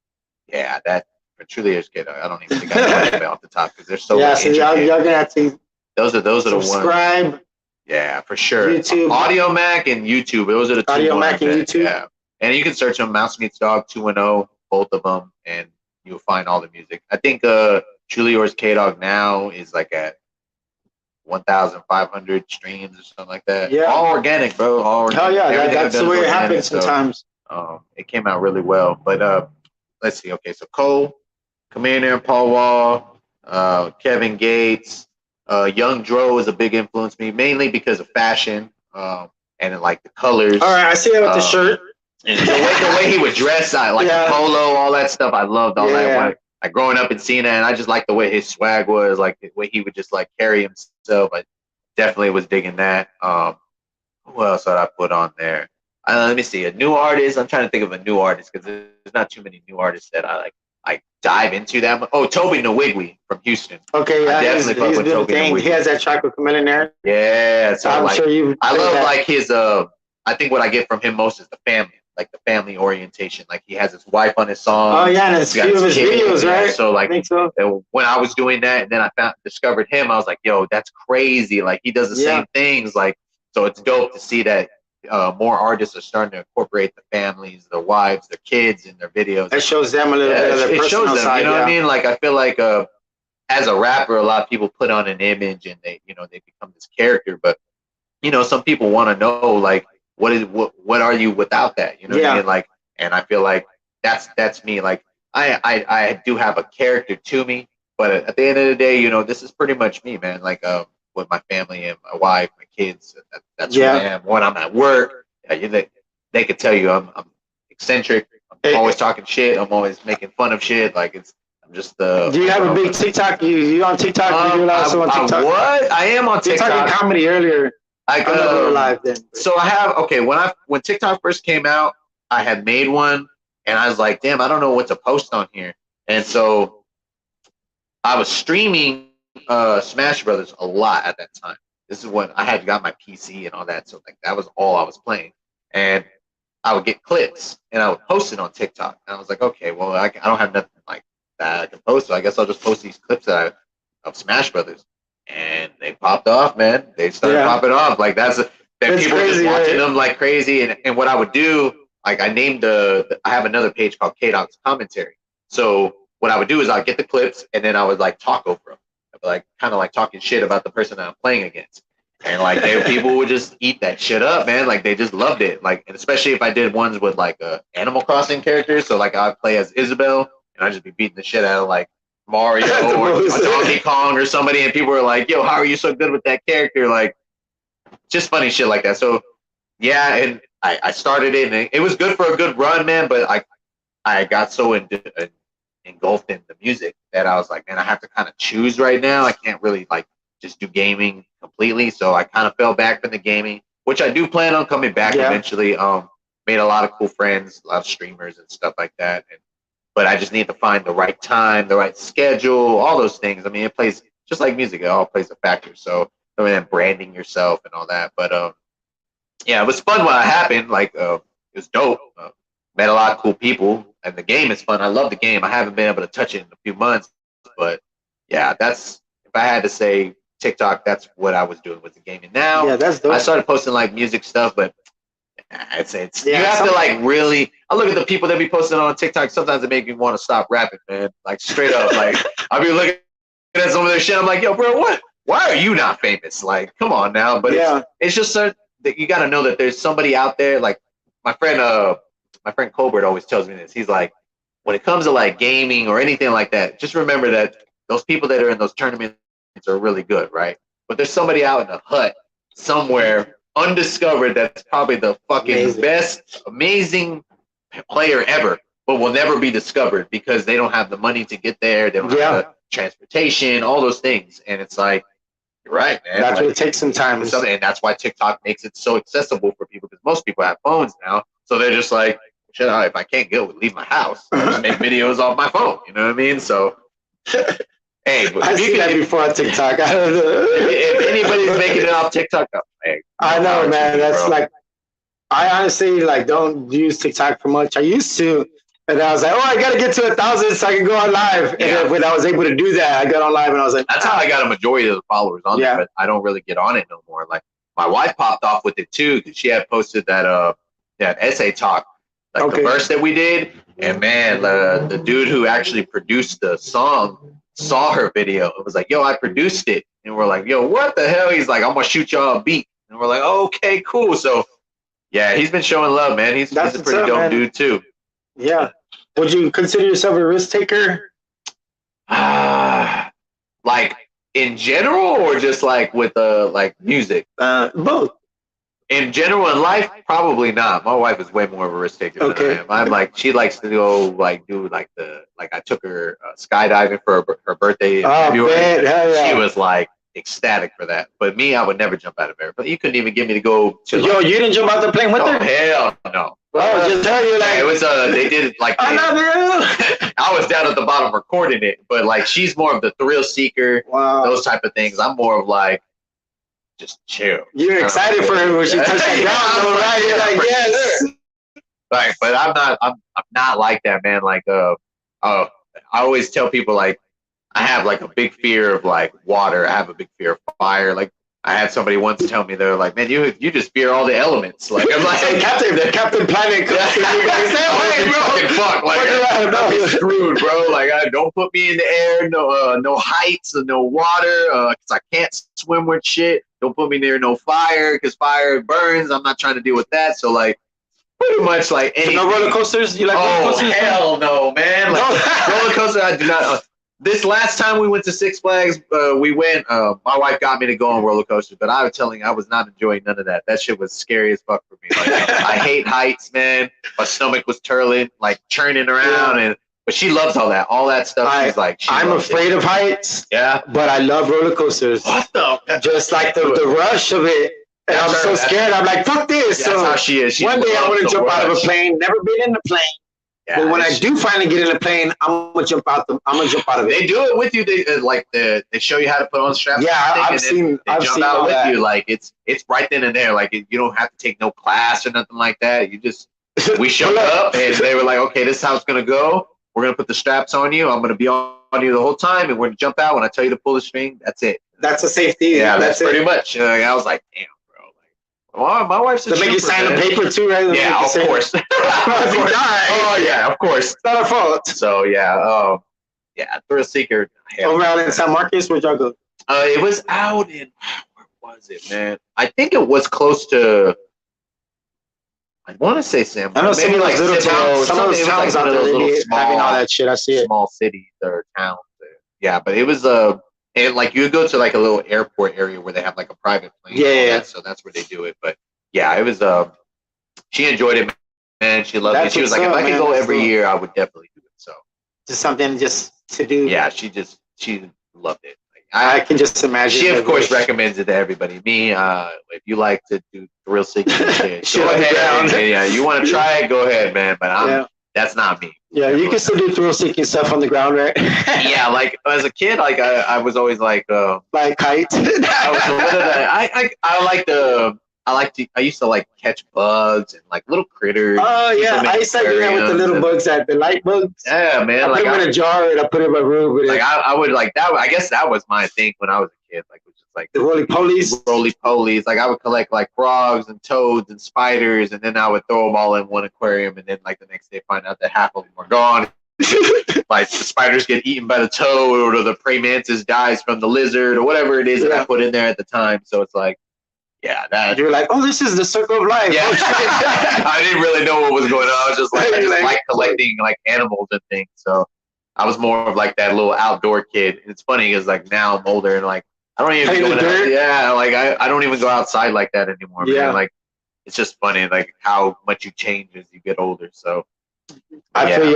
Yeah, that truly is good. I don't even think I know them off the top because they're so. Yeah, so y'all gonna have to. Those are the ones. Subscribe. Yeah, for sure. YouTube. Audio Mac and YouTube. Those are the two. Audio Mac and YouTube. Yeah, and you can search them. Mouse Meets Dog 210, both of them, and you'll find all the music. I think Truly Yours K-Dog now is like at 1,500 streams or something like that. Yeah. All organic, bro. All organic. Oh yeah, Everything that's the way it happens sometimes. So, it came out really well. But let's see. Okay, so Cole, Commander and Paul Wall, Kevin Gates, Young Dro is a big influence to me, mainly because of fashion and like the colors. All right, I see that with the shirt. And the way he would dress, the polo, all that stuff. I loved all that. Like growing up and seeing that, and I just liked the way his swag was, like the way he would just like carry himself. I definitely was digging that. Who else did I put on there? Let me see. A new artist. I'm trying to think of a new artist because there's not too many new artists that I dive into that much. Oh, Toby Nwigwe from Houston. Okay, yeah, he's doing the thing. He has that track with Camille in there. Yeah, so I'm sure you. I love that. Like his. I think what I get from him most is the family. Like the family orientation. Like he has his wife on his song. Oh yeah, and it's few of his videos, right? So like, I think so. When I was doing that, and then I discovered him, I was like, yo, that's crazy. Like he does the same things. Like, so it's dope to see that more artists are starting to incorporate the families, their wives, their kids in their videos. It shows them a little bit of their personal side. You know what I mean? Like I feel like as a rapper, a lot of people put on an image and they become this character, but some people want to know like. What are you without that? You know what I mean? Like, and I feel like that's me. Like, I do have a character to me, but at the end of the day, this is pretty much me, man. Like, with my family and my wife, my kids, that's who I am. When I'm at work, they could tell you I'm eccentric. I'm always talking shit. I'm always making fun of shit. Like I'm just the. Do you have a big TikTok? You on TikTok? You also on TikTok? What? I am on TikTok. You're talking comedy earlier. Live then. So I have when TikTok first came out, I had made one and I was like, damn, I don't know what to post on here. And so I was streaming Smash Brothers a lot at that time. This is when I had got my PC and all that, so like that was all I was playing. And I would get clips and I would post it on TikTok. And I was like, okay, well I don't have nothing like that I can post, so I guess I'll just post these clips of Smash Brothers. And they popped off, man. They started popping off. Like that's people crazy, just watching them like crazy. And what I would do, like I named I have another page called K-Dog's Commentary. So what I would do is I'd get the clips and then I would like talk over them. I'd be like kind of like talking shit about the person that I'm playing against. And like people would just eat that shit up, man. Like they just loved it. Like, and especially if I did ones with like Animal Crossing characters. So like I'd play as Isabel and I'd just be beating the shit out of like Mario or Donkey Kong or somebody, and people were like, yo, how are you so good with that character? Like, just funny shit like that. So, yeah, and I started it, and it was good for a good run, man, but I got so engulfed in the music that I was like, man, I have to kind of choose right now. I can't really, like, just do gaming completely, so I kind of fell back from the gaming, which I do plan on coming back eventually. Made a lot of cool friends, a lot of streamers and stuff like that, but I just need to find the right time, the right schedule, all those things. I mean, it plays just like music; it all plays a factor. So, then branding yourself and all that. But yeah, it was fun when it happened. Like, it was dope. Met a lot of cool people, and the game is fun. I love the game. I haven't been able to touch it in a few months, but yeah, if I had to say TikTok, that's what I was doing with the game. And now, that's dope. I started posting like music stuff, but I'd say you have to like really. I look at the people that be posting on TikTok. Sometimes it make me want to stop rapping, man. Like straight up, like I'll be looking at some of their shit. I'm like, yo, bro, what? Why are you not famous? Like, come on now. But it's just that you got to know that there's somebody out there. Like my friend Colbert always tells me this. He's like, when it comes to like gaming or anything like that, just remember that those people that are in those tournaments are really good, right? But there's somebody out in the hut somewhere. Undiscovered, that's probably the fucking best, amazing player ever, but will never be discovered because they don't have the money to get there. They don't have transportation, all those things. And it's like, you're right, man. That's like, what it takes sometimes. And that's why TikTok makes it so accessible for people, because most people have phones now. So they're just like, shit, if I can't leave my house, I'll just make videos off my phone. You know what I mean? So, hey, but I've seen that before on TikTok. I don't know. If anybody's making it off TikTok, hey, I know, man. That's bro. Like, I honestly like don't use TikTok for much. I used to, and I was like, oh, I gotta get to 1,000 so I can go on live. And then when I was able to do that, I got on live, and I was like, that's how I got a majority of the followers on there. But I don't really get on it no more. Like my wife popped off with it too, because she had posted that essay talk, like the verse that we did. And man, the dude who actually produced the song saw her video and was like, yo, I produced it. And we're like, yo, what the hell? He's like, I'm gonna shoot y'all a beat. And we're like, okay, cool. So yeah, he's been showing love, man. He's a pretty dope dude too. Yeah. Would you consider yourself a risk taker? Like in general, or just like with like music? Both. In general, in life, probably not. My wife is way more of a risk taker than I am. I'm like, she likes to go like do like I took her skydiving for her birthday in February. Man, yeah. She was like ecstatic for that. But me, I would never jump out of bed. But you couldn't even get me to go to. Yo, you didn't jump out the plane with her? Hell no. Oh, just tell you like it was they did it like I love you. I was down at the bottom recording it, but like she's more of the thrill seeker, those type of things. I'm more of like just chill. You're excited for her when she touched the ground, right? You're like, yes. Right, but I'm not like that, man. Like I always tell people like I have like a big fear of like water. I have a big fear of fire. Like I had somebody once tell me, they're like, man, you just fear all the elements. Like I'm like, hey, Captain Planet. Fuck, like I'll be screwed, bro. Like don't put me in the air. No heights, no water, because I can't swim with shit. Don't put me near no fire, because fire burns. I'm not trying to deal with that. So like, pretty much like anything. No roller coasters? You like roller coasters? Hell no, man. Like, roller coaster, I do not. This last time we went to Six Flags, we went. My wife got me to go on roller coasters, but I was telling you, I was not enjoying none of that. That shit was scary as fuck for me. Like, I hate heights, man. My stomach was churning around, but she loves all that stuff. She's like, I'm afraid of heights. Yeah, but I love roller coasters. What the? Just like the rush of it. And I'm so scared. I'm like, fuck this. That's how she is. One day I want to jump out of a plane. Never been in a plane. Yeah, but when I do finally get in a plane, I'm gonna jump out of it. They do it with you. They show you how to put on straps. Yeah, I've seen out with you. Like it's right then and there. Like you don't have to take no class or nothing like that. You just we showed up and they were like, okay, this is how it's gonna go. We're gonna put the straps on you. I'm gonna be on you the whole time, and we're gonna jump out when I tell you to pull the string. That's it. That's a safety. Yeah, that's pretty much. I was like, damn. My wife's a to make you sign a paper too, right? Yeah, of course. Oh yeah, of course. It's not our fault. So yeah, thrill seeker. Over out in San Marcos, where'd y'all go? It was out in where was it, man? I think it was close to. I want to say San. I know maybe some like little towns. Some of those towns out there really having all that shit. I see it. Small cities or towns. Yeah, but it was and like you go to like a little airport area where they have like a private plane. Yeah. So that's where they do it. But yeah, it was. She enjoyed it, man. She loved it. She was like, if I could go every year, I would definitely do it. So just something just to do. Yeah, she loved it. Like, I can just imagine. She of course recommends it to everybody. Me, if you like to do thrill seeking shit, go ahead. Yeah, you want to try it, go ahead, man. But that's not me. Yeah, you can still do thrill seeking stuff on the ground, right? Yeah, like as a kid, like I was always like kites. I used to like catch bugs and like little critters. Oh yeah, I used to do that with the little bugs, the light bugs. Yeah, man. I put them in a jar and I put them in my room. Like I would like that. I guess that was my thing when I was a kid. Like it was just like the roly-polies. Like I would collect like frogs and toads and spiders, and then I would throw them all in one aquarium, and then like the next day find out that half of them were gone. Like the spiders get eaten by the toad, or the praying mantis dies from the lizard, or whatever it is that I put in there at the time. So it's like, yeah, that you're like, oh, this is the circle of life. Yeah. I didn't really know what was going on. I was just like, I just like collecting like animals and things. So I was more of like that little outdoor kid. And it's funny because like now I'm older and like I don't even go out. Yeah, like I don't even go outside like that anymore. Yeah, man. Like it's just funny like how much you change as you get older. So I feel you.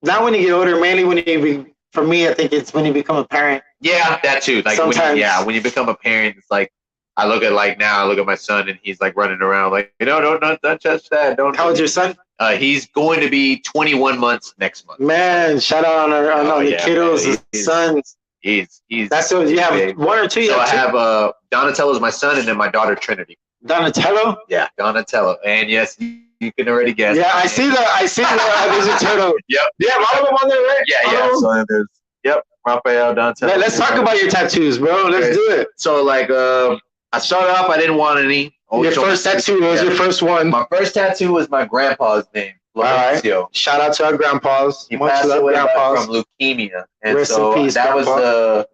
Not when you get older, mainly when you for me, I think it's when you become a parent. Yeah, that too. Like Sometimes. when you become a parent, it's like I look at my son and he's like running around like, don't touch that. Don't. How old's your son? He's going to be 21 months next month. Man, shout out on the kiddos, man. his sons. He's That's what you have big. one or two. So I have Donatello's my son, and then my daughter Trinity. Donatello. Yeah, Donatello, and yes, you can already guess. Yeah, I see the there's a turtle. Yep. Yeah, all of them on there, right? Yeah. So there's Raphael, Donatello. Man, let's talk about your tattoos, bro. Let's do it. So like I started off, I didn't want any. Your first tattoo was your first one. My first tattoo was my grandpa's name. All right. Shout out to our grandpas. He passed away from leukemia, and Rest so in peace, that Grandpa.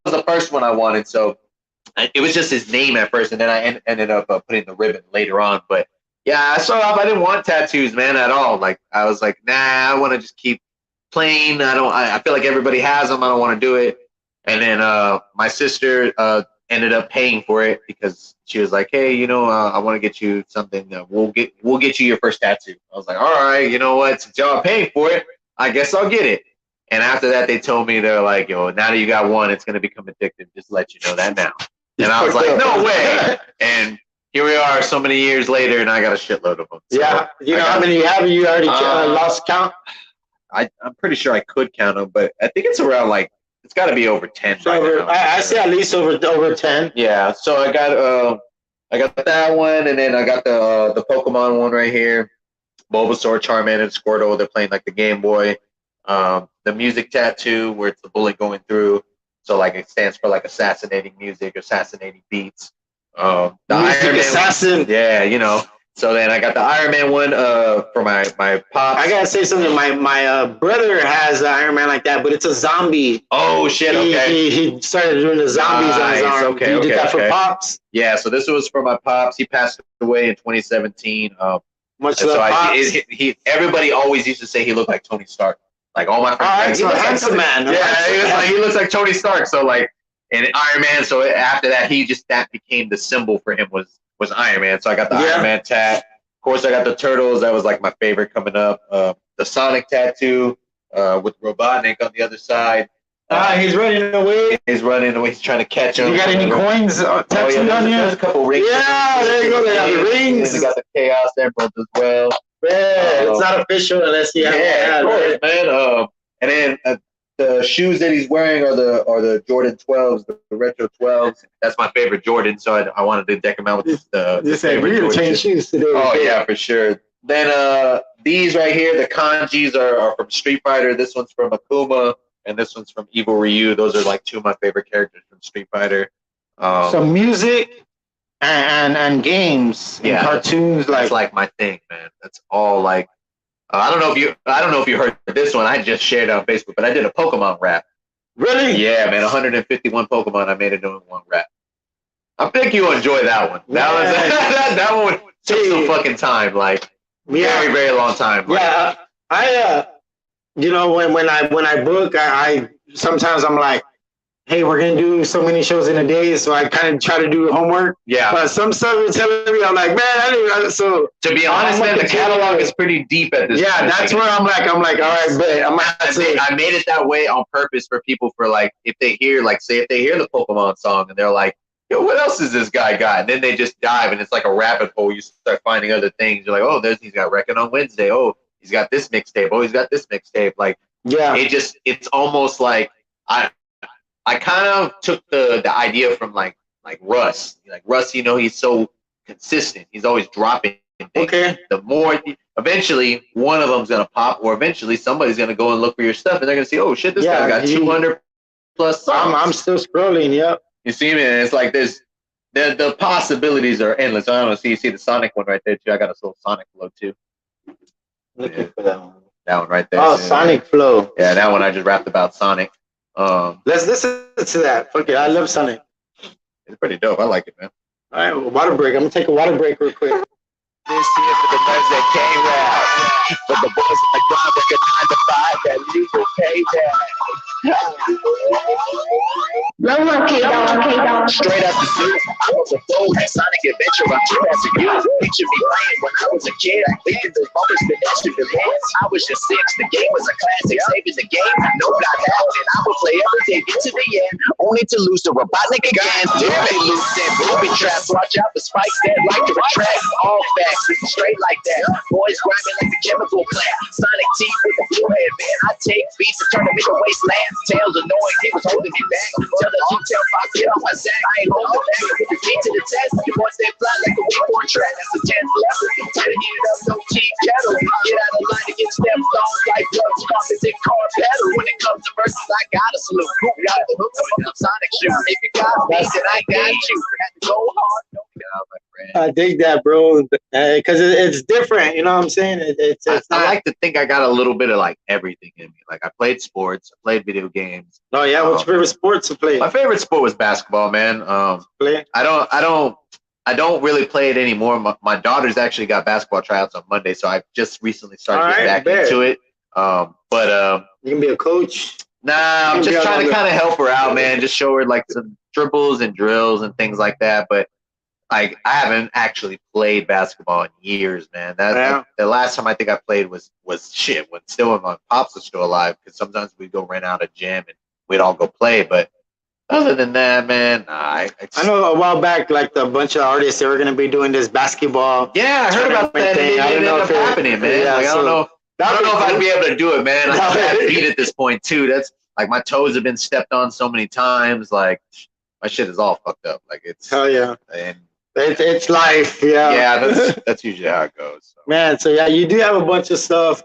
was the first one I wanted. So it was just his name at first, and then I ended up putting the ribbon later on. But yeah, I started off. I didn't want tattoos, man, at all. Like I was like, nah, I want to just keep playing. I feel like everybody has them. I don't want to do it. And then my sister ended up paying for it because she was like, hey, I want to get you something. We'll get you your first tattoo. I was like, all right, you know what? Since y'all are paying for it, I guess I'll get it. And after that, they told me, they're like, yo, now that you got one, it's going to become addictive. Just let you know that now. And I was like, no way. And here we are so many years later, and I got a shitload of them. So yeah. You know how many you have? You already lost count? I'm pretty sure I could count them, but I think it's around it's got to be over 10. I say at least over 10. Yeah. So I got that one, and then I got the Pokemon one right here. Bulbasaur, Charmander, and Squirtle. They're playing like the Game Boy. The music tattoo where it's the bullet going through. So like it stands for like assassinating music, assassinating beats. The Music Iron Man assassin. one, yeah, So then I got the Iron Man one for my pops. I gotta say something. My brother has an Iron Man like that, but it's a zombie. Oh shit! Okay. He started doing the zombies on his arm. Okay, you did that for pops. Yeah. So this was for my pops. He passed away in 2017. Much love, pops. Everybody always used to say he looked like Tony Stark. Like all my friends. He's a handsome man. Yeah, he looks like Tony Stark. So like, and Iron Man. So after that, that became the symbol for him was Iron Man. So I got the Iron Man tat. Of course, I got the Turtles. That was like my favorite coming up. The Sonic tattoo with Robotnik on the other side. He's running away. He's trying to catch him. You got any coins tattooed on you? There's a couple rings. Yeah, there you go. They have the rings. You got the Chaos Emerald as well. Man, it's not official unless you have of course, man. And then the shoes that he's wearing are the Jordan 12s, the retro 12s. That's my favorite Jordan, so I wanted to deck him out with the favorite Jordan change shoes today. Oh yeah, for sure. Then these right here, the kanjis are from Street Fighter. This one's from Akuma, and this one's from Evil Ryu. Those are like two of my favorite characters from Street Fighter. So music and games and cartoons, that's like my thing, man. That's all like. I don't know if you heard this one. I just shared it on Facebook, but I did a Pokemon rap. Really? Yeah, man. 151 Pokemon. I made it in one rap. I think you'll enjoy that one. That one took some fucking time, like very, very long time. Yeah, I when I book, I sometimes I'm like, hey, we're gonna do so many shows in a day, so I kind of try to do homework. Yeah. But some stuff is telling me, I'm like, man, so to be honest, man, the catalog is pretty deep at this point. Yeah, that's where I'm like, all right, but I made it that way on purpose for people, for like, if they hear the Pokemon song and they're like, yo, what else is this guy got? And then they just dive, and it's like a rabbit hole. You start finding other things. You're like, oh, he's got Reckon on Wednesday. Oh, he's got this mixtape. Oh, he's got this mixtape. Like, yeah, it's almost like I kind of took the idea from like Russ. Like Russ, he's so consistent. He's always dropping things. Okay. The more, eventually, one of them's gonna pop, or eventually somebody's gonna go and look for your stuff, and they're gonna see, oh shit, this guy got 200 plus songs. I'm still scrolling. Yep. You see me? It's like the possibilities are endless. I don't know. You see the Sonic one right there too. I got a little Sonic flow too. Looking for that one. That one right there. Oh, Sonic flow. Yeah, that one I just rapped about Sonic. Let's listen to that. Fuck it, I love Sonic. It's pretty dope. I like it, man. All right, water break. I'm gonna take a water break real quick. This here for the nerds that can't rap, for the boys in the grind working 9 to 5 that legal payback. No one, K-Dog. Straight up the suit, the flow, Sonic the adventure I'm too as a youth. Picture me playing when I was a kid. Leaving those moments pedestrian dance. I was just 6. The game was a classic. Saving the game, no not happening. I would play every day, get to the end, only to lose to Robotnik again. Dirty loose and booby traps. Watch out for spikes that like to retract. All facts, it's straight like that. Boys grinding like the chemical plant. Sonic T with the forehead, man. I take beats and turn them into wastelands. Tails annoying, he was holding me back. Tell the detail fox, get off my sack. I ain't holding back. Put the feet to the test. Your boys stay fly like a wakeboard track. That's the 10th level. Try to heat it up, no tea kettle. Get out of line and get stepped on like drugs, carpets, and car pedal. When it comes to verses, I gotta salute. Who got the hook up on the Sonic shoe? If you got me, then I got you. Had to go hard. I dig that, bro, because it's different. You know what I'm saying? I like to think I got a little bit of like everything in me. Like I played sports, I played video games. Oh yeah, what's your favorite sport to play? My favorite sport was basketball, man. Play? I don't really play it anymore. My daughter's actually got basketball tryouts on Monday, so I just recently started getting back into it. But you can be a coach. Nah, I'm just trying to kind of help her out, man. Just show her like some dribbles and drills and things like that. But I haven't actually played basketball in years, man. The last time I think I played was shit when my pops was still alive. Because sometimes we'd go rent out a gym and we'd all go play. But other than that, man, I know a while back, like a bunch of artists, they were gonna be doing this basketball. Yeah, I heard about that. It didn't end up happening, man. Yeah, like, I don't know if I'd be able to do it, man. I'm bad feet at this point too. That's like my toes have been stepped on so many times. Like my shit is all fucked up. Like it's hell yeah. And it's life. Yeah. Yeah, that's usually how it goes. So. Man, so yeah, you do have a bunch of stuff,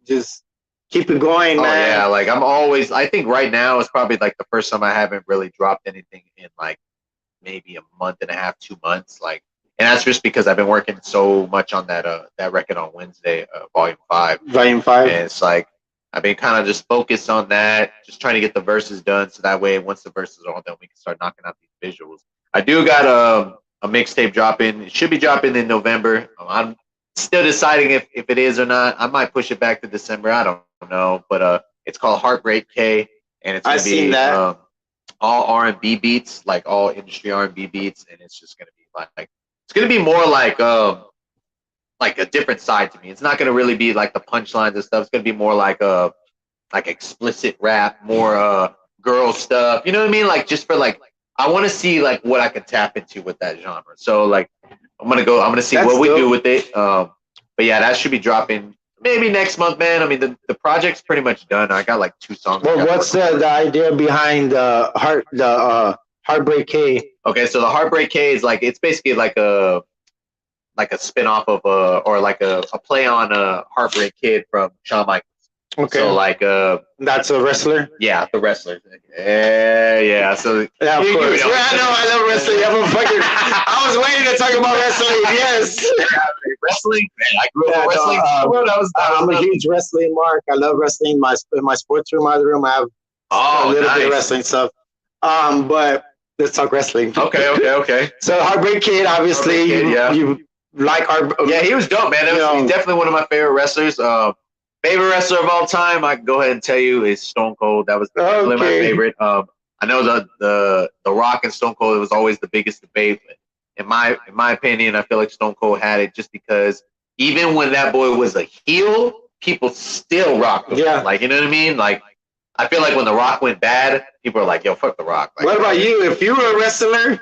just keep it going, man. Oh yeah, like I think right now is probably like the first time I haven't really dropped anything in like maybe a month and a half, 2 months. Like, and that's just because I've been working so much on that record on Wednesday, Volume 5. Volume 5. And it's like I've been kind of just focused on that, just trying to get the verses done, so that way once the verses are all done, we can start knocking out these visuals. I do got a mixtape dropping. It should be dropping in November. I'm still deciding if it is or not. I might push it back to December. I don't know, but it's called Heartbreak K, and it's gonna be all R&B beats, like all industry R&B beats, and it's just gonna be like it's gonna be more like a different side to me. It's not gonna really be like the punchlines and stuff. It's gonna be more like explicit rap, more girl stuff. You know what I mean? Like just for like I want to see like what I can tap into with that genre. So like I'm gonna see what we do with it. But yeah, that should be dropping maybe next month, man. I mean the project's pretty much done. I got like 2 songs. Well, what's the idea behind Heartbreak K? Okay, so the Heartbreak K is like it's basically like a spin-off of or like a play on Heartbreak Kid from Shawn Michaels. Okay. So like that's a wrestler? Yeah, the wrestler. Yeah. So yeah, of course. Yeah, I know, I love wrestling. I was waiting to talk about wrestling. Yes. Wrestling. Man, I grew up wrestling. I'm a huge wrestling mark. I love wrestling. In my sports room, my other room, I have a little bit of wrestling stuff. But let's talk wrestling. Okay. So Heartbreak Kid, obviously, you like yeah, he was dope, man. He's definitely one of my favorite wrestlers. Favorite wrestler of all time, I can go ahead and tell you, is Stone Cold. That was definitely my favorite. I know the Rock and Stone Cold, it was always the biggest debate. But in my opinion, I feel like Stone Cold had it just because even when that boy was a heel, people still rocked him. Yeah. Like, you know what I mean? Like, I feel like when The Rock went bad, people are like, yo, fuck The Rock. Like, what about you? If you were a wrestler,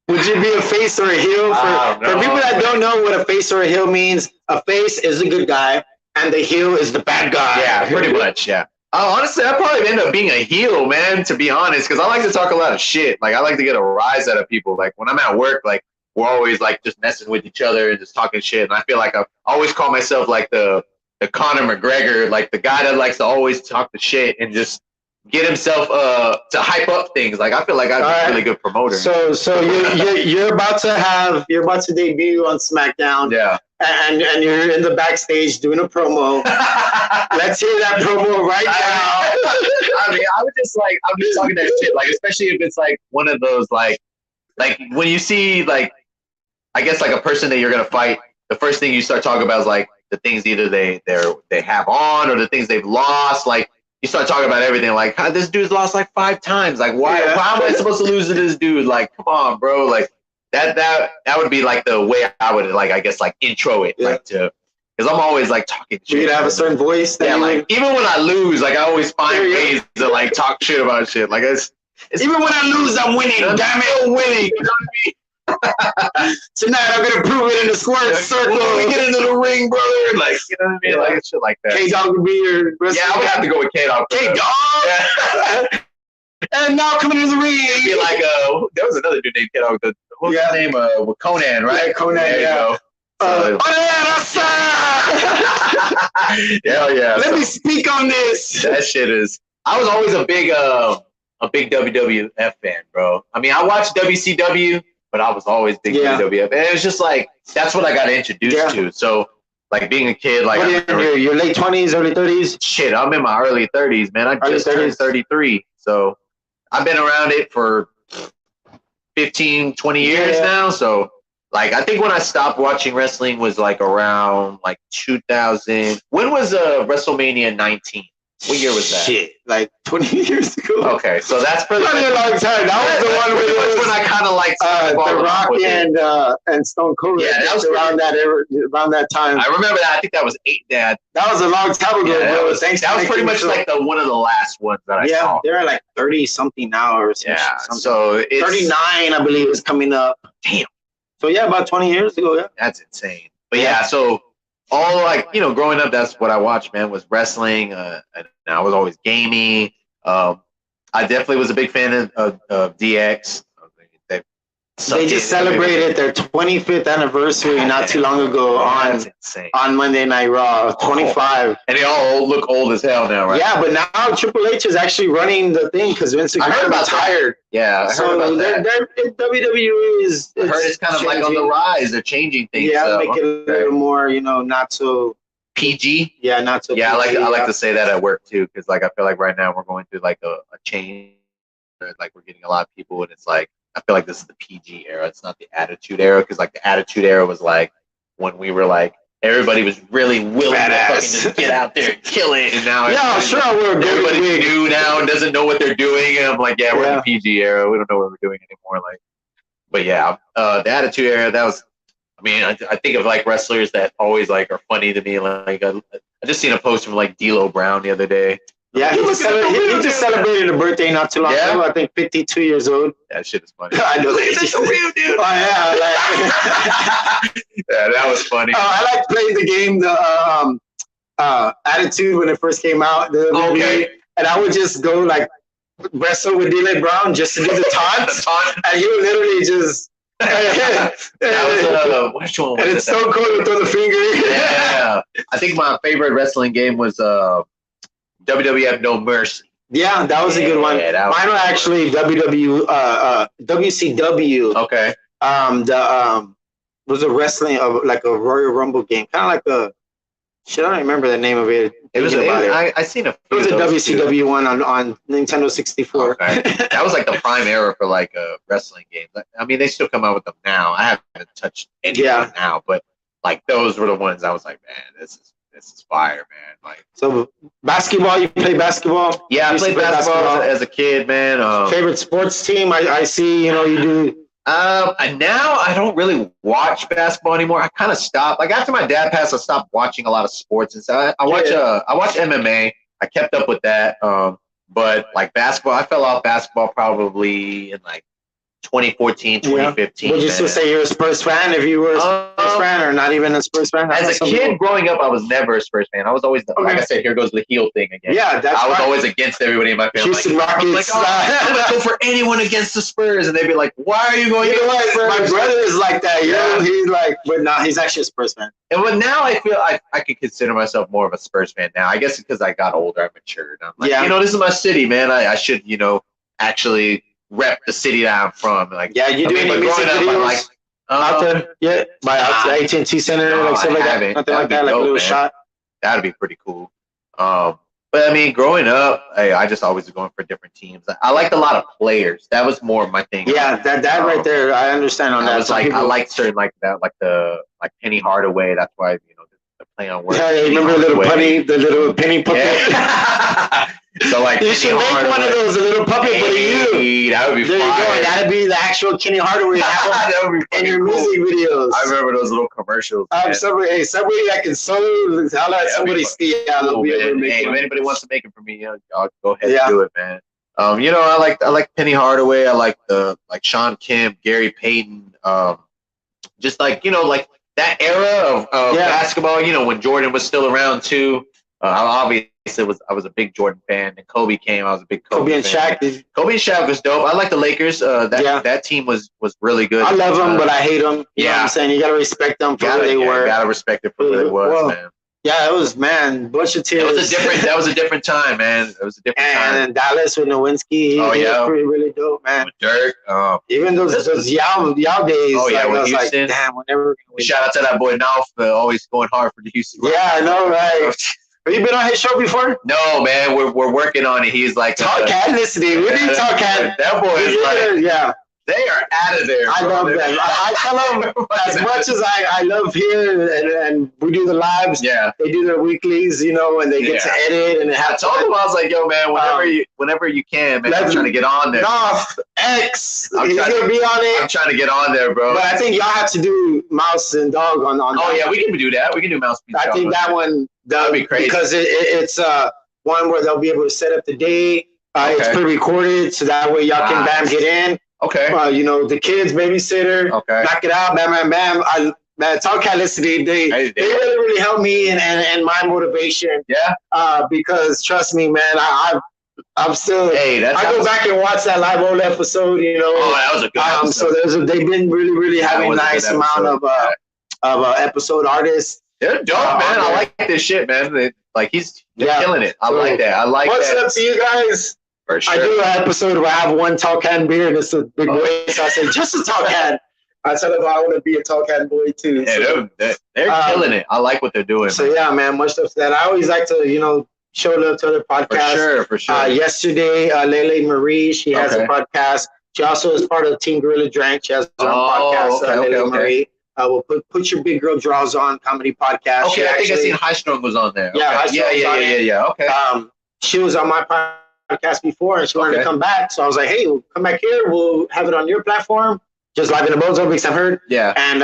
would you be a face or a heel? For people that don't know what a face or a heel means, a face is a good guy, and the heel is the bad guy. Yeah, pretty much, yeah. Honestly, I'd probably end up being a heel, man, to be honest, because I like to talk a lot of shit. Like, I like to get a rise out of people. Like, when I'm at work, like, we're always, like, just messing with each other and just talking shit. And I feel like I always call myself, like, the Conor McGregor, like, the guy that likes to always talk the shit and just get himself to hype up things. Like, I feel like I'm a really good promoter. So you're about to debut on SmackDown. Yeah. And you're in the backstage doing a promo. Let's hear that promo right now. I mean, I'm just talking that shit. Like, especially if it's like one of those like when you see like, I guess like a person that you're gonna fight, the first thing you start talking about is like the things either they have on or the things they've lost. Like you start talking about everything. Like this dude's lost like 5 times. Like why am I supposed to lose to this dude? Like come on, bro. Like. that would be like the way I would like, I guess, like intro it, like to, because I'm always like talking shit. You'd have a certain voice. Yeah, like even when I lose, like I always find ways to like talk shit about shit. Like it's even when I lose, I'm winning. Damn it, I'm winning. You know what I mean? Tonight I'm gonna prove it in the square circle. When we get into the ring, brother. Like, you know what I mean? Like shit like that. K-Dog would be your wrestler. Yeah, I would have to go with K-Dog. K-Dog. Yeah. And now coming to the ring. It'd be like there was another dude named K-Dog. What was his name? With Conan, right? Yeah, Conan. There you go. Hell yeah. Let me speak on this. That shit is. I was always a big WWF fan, bro. I mean, I watched WCW, but I was always big WWF. And it was just like, that's what I got introduced to. So, like, being a kid, like... What are you in your late 20s, early 30s? Shit, I'm in my early 30s, man. I just turned 33. So, I've been around it for 15, 20 years now. So, like, I think when I stopped watching wrestling was, like, around, like, 2000. When was WrestleMania 19? What year was that? Shit, like 20 years ago. Okay, so that's pretty a long time. That was the one where it was when I kind of like The Rock and Stone Cold. Yeah, that was around that time. I remember that. I think that was That was a long time ago. Yeah, that was pretty much like one of the last ones that I saw. They're like 30 something now or something. Yeah, so it's 39, I believe, is coming up. Damn. So yeah, about 20 years ago. Yeah, that's insane. But yeah, so. All like, you know, growing up, that's what I watched, man, was wrestling. And I was always gaming. I definitely was a big fan of DX. They just celebrated their 25th anniversary not too long ago on Monday Night Raw, 25. And they all look old as hell now, right? Yeah, but now Triple H is actually running the thing because Vince McMahon retired. Yeah, I heard about that. WWE is. I heard it's kind of like on the rise. They're changing things. Yeah, make it a little more, you know, not so PG. Yeah, not so. Yeah, PG, I like to say that at work too, because like I feel like right now we're going through like a change. Like we're getting a lot of people, and it's like I feel like this is the PG era. It's not the Attitude Era, because like the Attitude Era was like when we were like everybody was really willing to fucking just get out there and kill it, and now everybody's new now and doesn't know what they're doing, and I'm like, we're in the PG era. We don't know what we're doing anymore. Like, but yeah, the Attitude Era, that was. I mean, I think of like wrestlers that always like are funny to me. Like I just seen a post from like D'Lo Brown the other day. Yeah, he just celebrated a birthday not too long ago. I think 52 years old. That shit is funny. I know that's a real dude. Oh yeah, yeah, that was funny. I like playing the game, the Attitude when it first came out. Okay. And I would just go like wrestle with D'Lo Brown just to do the taunts, and he would literally just. That was which one was and it's so cool to throw the finger. Yeah, I think my favorite wrestling game was WWF No Mercy. Yeah, that was a good one. Mine was actually WCW. Okay. Was a wrestling of like a Royal Rumble game, kind of like a. Shit, I don't remember the name of it. I seen a. It was a WCW one on Nintendo 64. Okay. That was like the prime era for like wrestling games. I mean, they still come out with them now. I haven't touched any now, but like those were the ones I was like, man, this is fire, man. Like, so basketball, you play basketball? Yeah, I played basketball as a kid, man. Favorite sports team? I see, you know, you do. And now I don't really watch basketball anymore. I kind of stopped. Like after my dad passed, I stopped watching a lot of sports and stuff. I watch MMA. I kept up with that. But like basketball, I fell off basketball probably in like 2014, 2015. Would you still say you're a Spurs fan if you were a Spurs fan, or not even a Spurs fan? As a kid growing up, I was never a Spurs fan. I was always, like I said, here goes the heel thing again. Yeah, I was always against everybody in my family. Houston Rockets. I'm going to go for anyone against the Spurs. And they'd be like, why are you going against the Spurs? My brother is like that. Yeah. He's like, but no, he's actually a Spurs fan. And but now I feel I could consider myself more of a Spurs fan now. I guess because I got older, I matured. I'm like, you know, this is my city, man. I should, you know, actually rep the city that I'm from. Like, yeah, you do any music videos like, out there? Yeah, by AT&T Center, like stuff like that. Nothing like that, like a little shot. That'd be pretty cool. But I mean, growing up, I just always was going for different teams. I liked a lot of players. That was more of my thing. Yeah, that right there, I understand on that. I was like, I liked certain like that, like Penny Hardaway. That's why, you know, the play on words. Yeah, remember the little penny puppet? Yeah. So like you should make one of those, a little puppet for you. That would be there fire. You go. That'd be the actual Kenny Hardaway That would be in your cool. music videos. I remember those little commercials. Somebody that can sew. I'll let somebody see it. Cool, if anybody wants to make it for me, I'll go ahead and do it, man. I like Penny Hardaway. I like Sean Kemp, Gary Payton. Just like that era of basketball. When Jordan was still around too. Obviously, I was a big Jordan fan, and Kobe came. I was a big Kobe and fan. Shaq. Kobe and Shaq was dope. I like the Lakers. That team was really good. I love them, but I hate them. You know what I'm saying? You gotta respect them for who they were. You gotta respect it for who they was, man. Yeah, it was bunch of tears. That was a different time, man. It was a different time. And Dallas with Nowinski, he was really dope, man. With Dirk, even those Yao days. Oh yeah, with Houston. Like, damn, whenever. Shout out to that boy Nauf, always going hard for the Houston. Yeah, I know, right? Have you been on his show before? No, man. We're working on it. He's like Talkcat, listening. We need Talkcat. That boy is like, they are out of there. I love them. I tell them as much as I love here and we do the lives. Yeah, they do their weeklies, and they get to edit and have. I told them I was like, yo, man, whenever you can, man. I'm trying to get on there. X. He's gonna be on it. I'm trying to get on there, bro. But I think y'all have to do Mouse and Dog on. Oh yeah, we can do that. We can do Mouse. I think that one. That'd be crazy because it's one where they'll be able to set up the day. It's pre-recorded, so that way y'all can get in. Okay. The kids, babysitter. Okay. Knock it out, bam. Talkcat listening. They really helped me and my motivation. Yeah. Because trust me, man, I'm still. Hey, I go back and watch that live old episode. Oh, that was a good episode. So they've been really having a nice amount of episode artists. They're dope, man. I like this shit, man. They're killing it. I like that. What's up to you guys? For sure. I do an episode where I have one Talkcat beer and it's a big boy. So I say, just a Talkcat. I tell them I want to be a Talkcat boy too. Yeah, they're killing it. I like what they're doing. So yeah, man, much love to that. I always like to, show love to other podcasts. For sure. Yesterday, Lele Marie, she has a podcast. She also is part of Team Gorilla Drank. She has her own podcast, Lele Marie. We'll put your big girl draws on comedy podcast. Okay, I think I seen High Strung was on there. Yeah, yeah. Okay. She was on my podcast before, and she wanted to come back. So I was like, "Hey, we'll come back here. We'll have it on your platform, just live in the BoneZone because I've heard." Yeah. And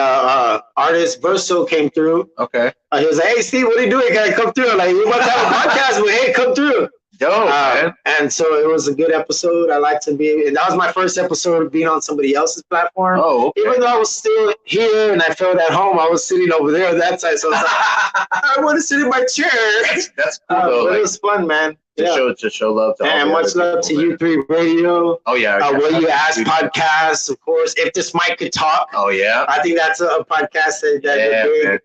artist Verso came through. Okay. He was like, "Hey, Steve, what are you doing? Can I come through?" I'm like, "We want to have a podcast, but hey, come through." Dope, man. And so it was a good episode. I like to be, and that was my first episode being on somebody else's platform. Oh, okay. Even though I was still here and I felt at home, I was sitting over there on that side. So I was like, I want to sit in my chair. That's cool. But it was fun, man. To show love to all and much love to U3 Radio. Oh yeah. Will You Ask podcast, of course. If This Mic Could Talk. Oh yeah. I think that's a podcast that big.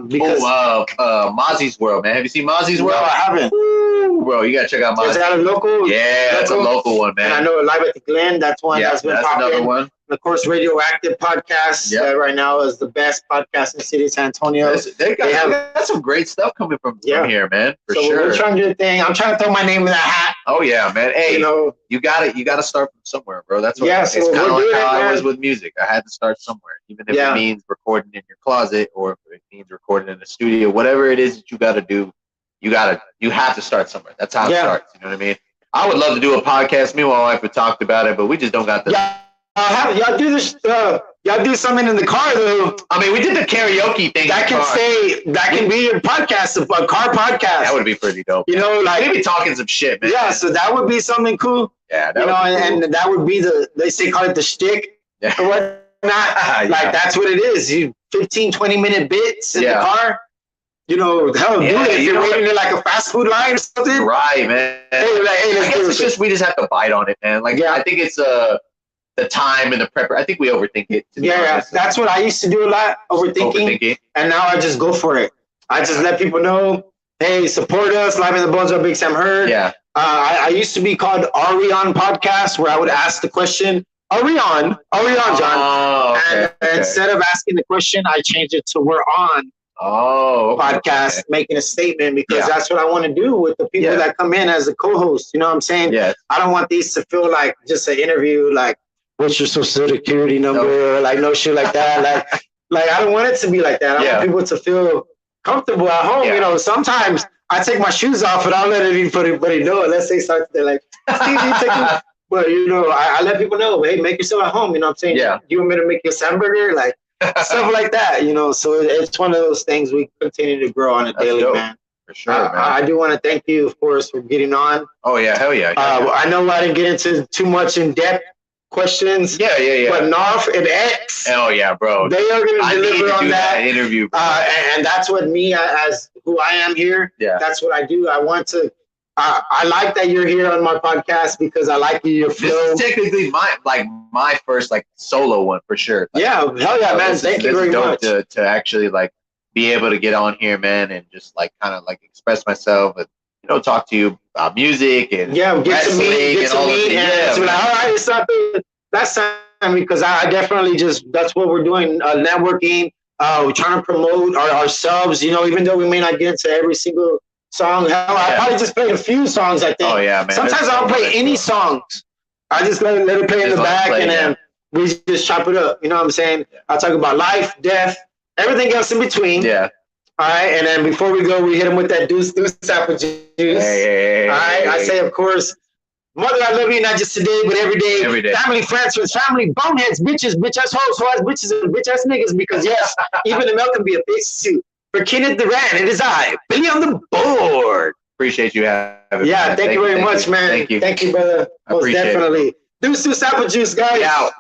Because Mozzie's World, man. Have you seen Mozzie's World? No, I haven't. Bro, you gotta check out Mozzie's. Is that a local? Yeah, that's a local one, man. And I know Live at the Glen. That's one that's been popping. Another one. And of course, Radioactive Podcast right now is the best podcast in the city of San Antonio. They got some great stuff coming from here, man. For sure. We're trying to do a thing. I'm trying to throw my name in that hat. Oh yeah, man. Hey, you gotta start from somewhere, bro. That's what it's kind of like how I was with music. I had to start somewhere, even if it means recording in your closet or if it means recording in the studio. Whatever it is that you got to do, you have to start somewhere. That's how it starts. You know what I mean? I would love to do a podcast. Me and my wife have talked about it, but we just don't got the. Y'all do this. Y'all do something in the car though. I mean, we did the karaoke thing. That can be a podcast, a car podcast. That would be pretty dope. Like maybe talking some shit, man. Yeah, so that would be something cool. Yeah, and that would be call it the shtick or whatnot. That's what it is. 15, 20-minute bits in the car. Do it. If you're waiting in like a fast food line or something. Right, man. I guess it's just we just have to bite on it, man. I think it's the time and the prep. I think we overthink it. That's what I used to do a lot, overthinking. And now I just go for it. I just let people know, hey, support us, Live in the BoneZone, Big Sam Heard. Yeah. I used to be called Are We On Podcast, where I would ask the question, Are we on? Are we on, John? Oh, okay, and instead of asking the question, I changed it to We're On. Podcast, making a statement, because that's what I want to do with the people that come in as a co-host. You know what I'm saying? Yeah. I don't want these to feel like just an interview, like, what's your social security number? Or like no shit like that. Like I don't want it to be like that. I want people to feel comfortable at home. Yeah. You know, sometimes I take my shoes off and I'll let anybody know. Let's say something, they're like, Steve, you take but you know, I let people know, hey, make yourself at home. You know what I'm saying? Yeah. Do you want me to make you a hamburger? Like stuff like that, you know. So it's one of those things we continue to grow on a daily, dope. man. For sure, man. I do want to thank you, of course, for getting on. Oh yeah, hell yeah. I know I didn't get into too much in depth questions. Yeah. But Narf and X, Hell yeah, bro. they are going to deliver on that interview. Bro. And that's what me, as who I am here. Yeah. That's what I do. I want to. I like that you're here on my podcast because I like your flow. This is technically my first like solo one for sure. Like, yeah, hell yeah, man. Thank you very much. To actually like be able to get on here, man, and just like kind of like express myself and talk to you about music and get to meet, and so like, all right, it's not that's time because I definitely that's what we're doing, networking. We're trying to promote ourselves, even though we may not get into every single song. Hell, I probably just played a few songs, I think. Oh yeah, man. Sometimes I don't play any songs. I just let it play in the back and then we just chop it up. You know what I'm saying? Yeah. I'll talk about life, death, everything else in between. Yeah. All right, and then before we go, we hit him with that deuce apple juice. Hey, all right, I say, of course, mother, I love you, not just today, but every day. Every day. Family, friends, family, boneheads, bitches, bitch-ass hoes, hoe-ass bitches, and bitch-ass niggas, because yes, even the milk can be a bitch too. For Kenneth Durant, it is I, Billy on the board. Appreciate you having me. Yeah, thank you very much, man. Thank you. Thank you, brother. Most definitely. Deuce apple juice, guys. Out.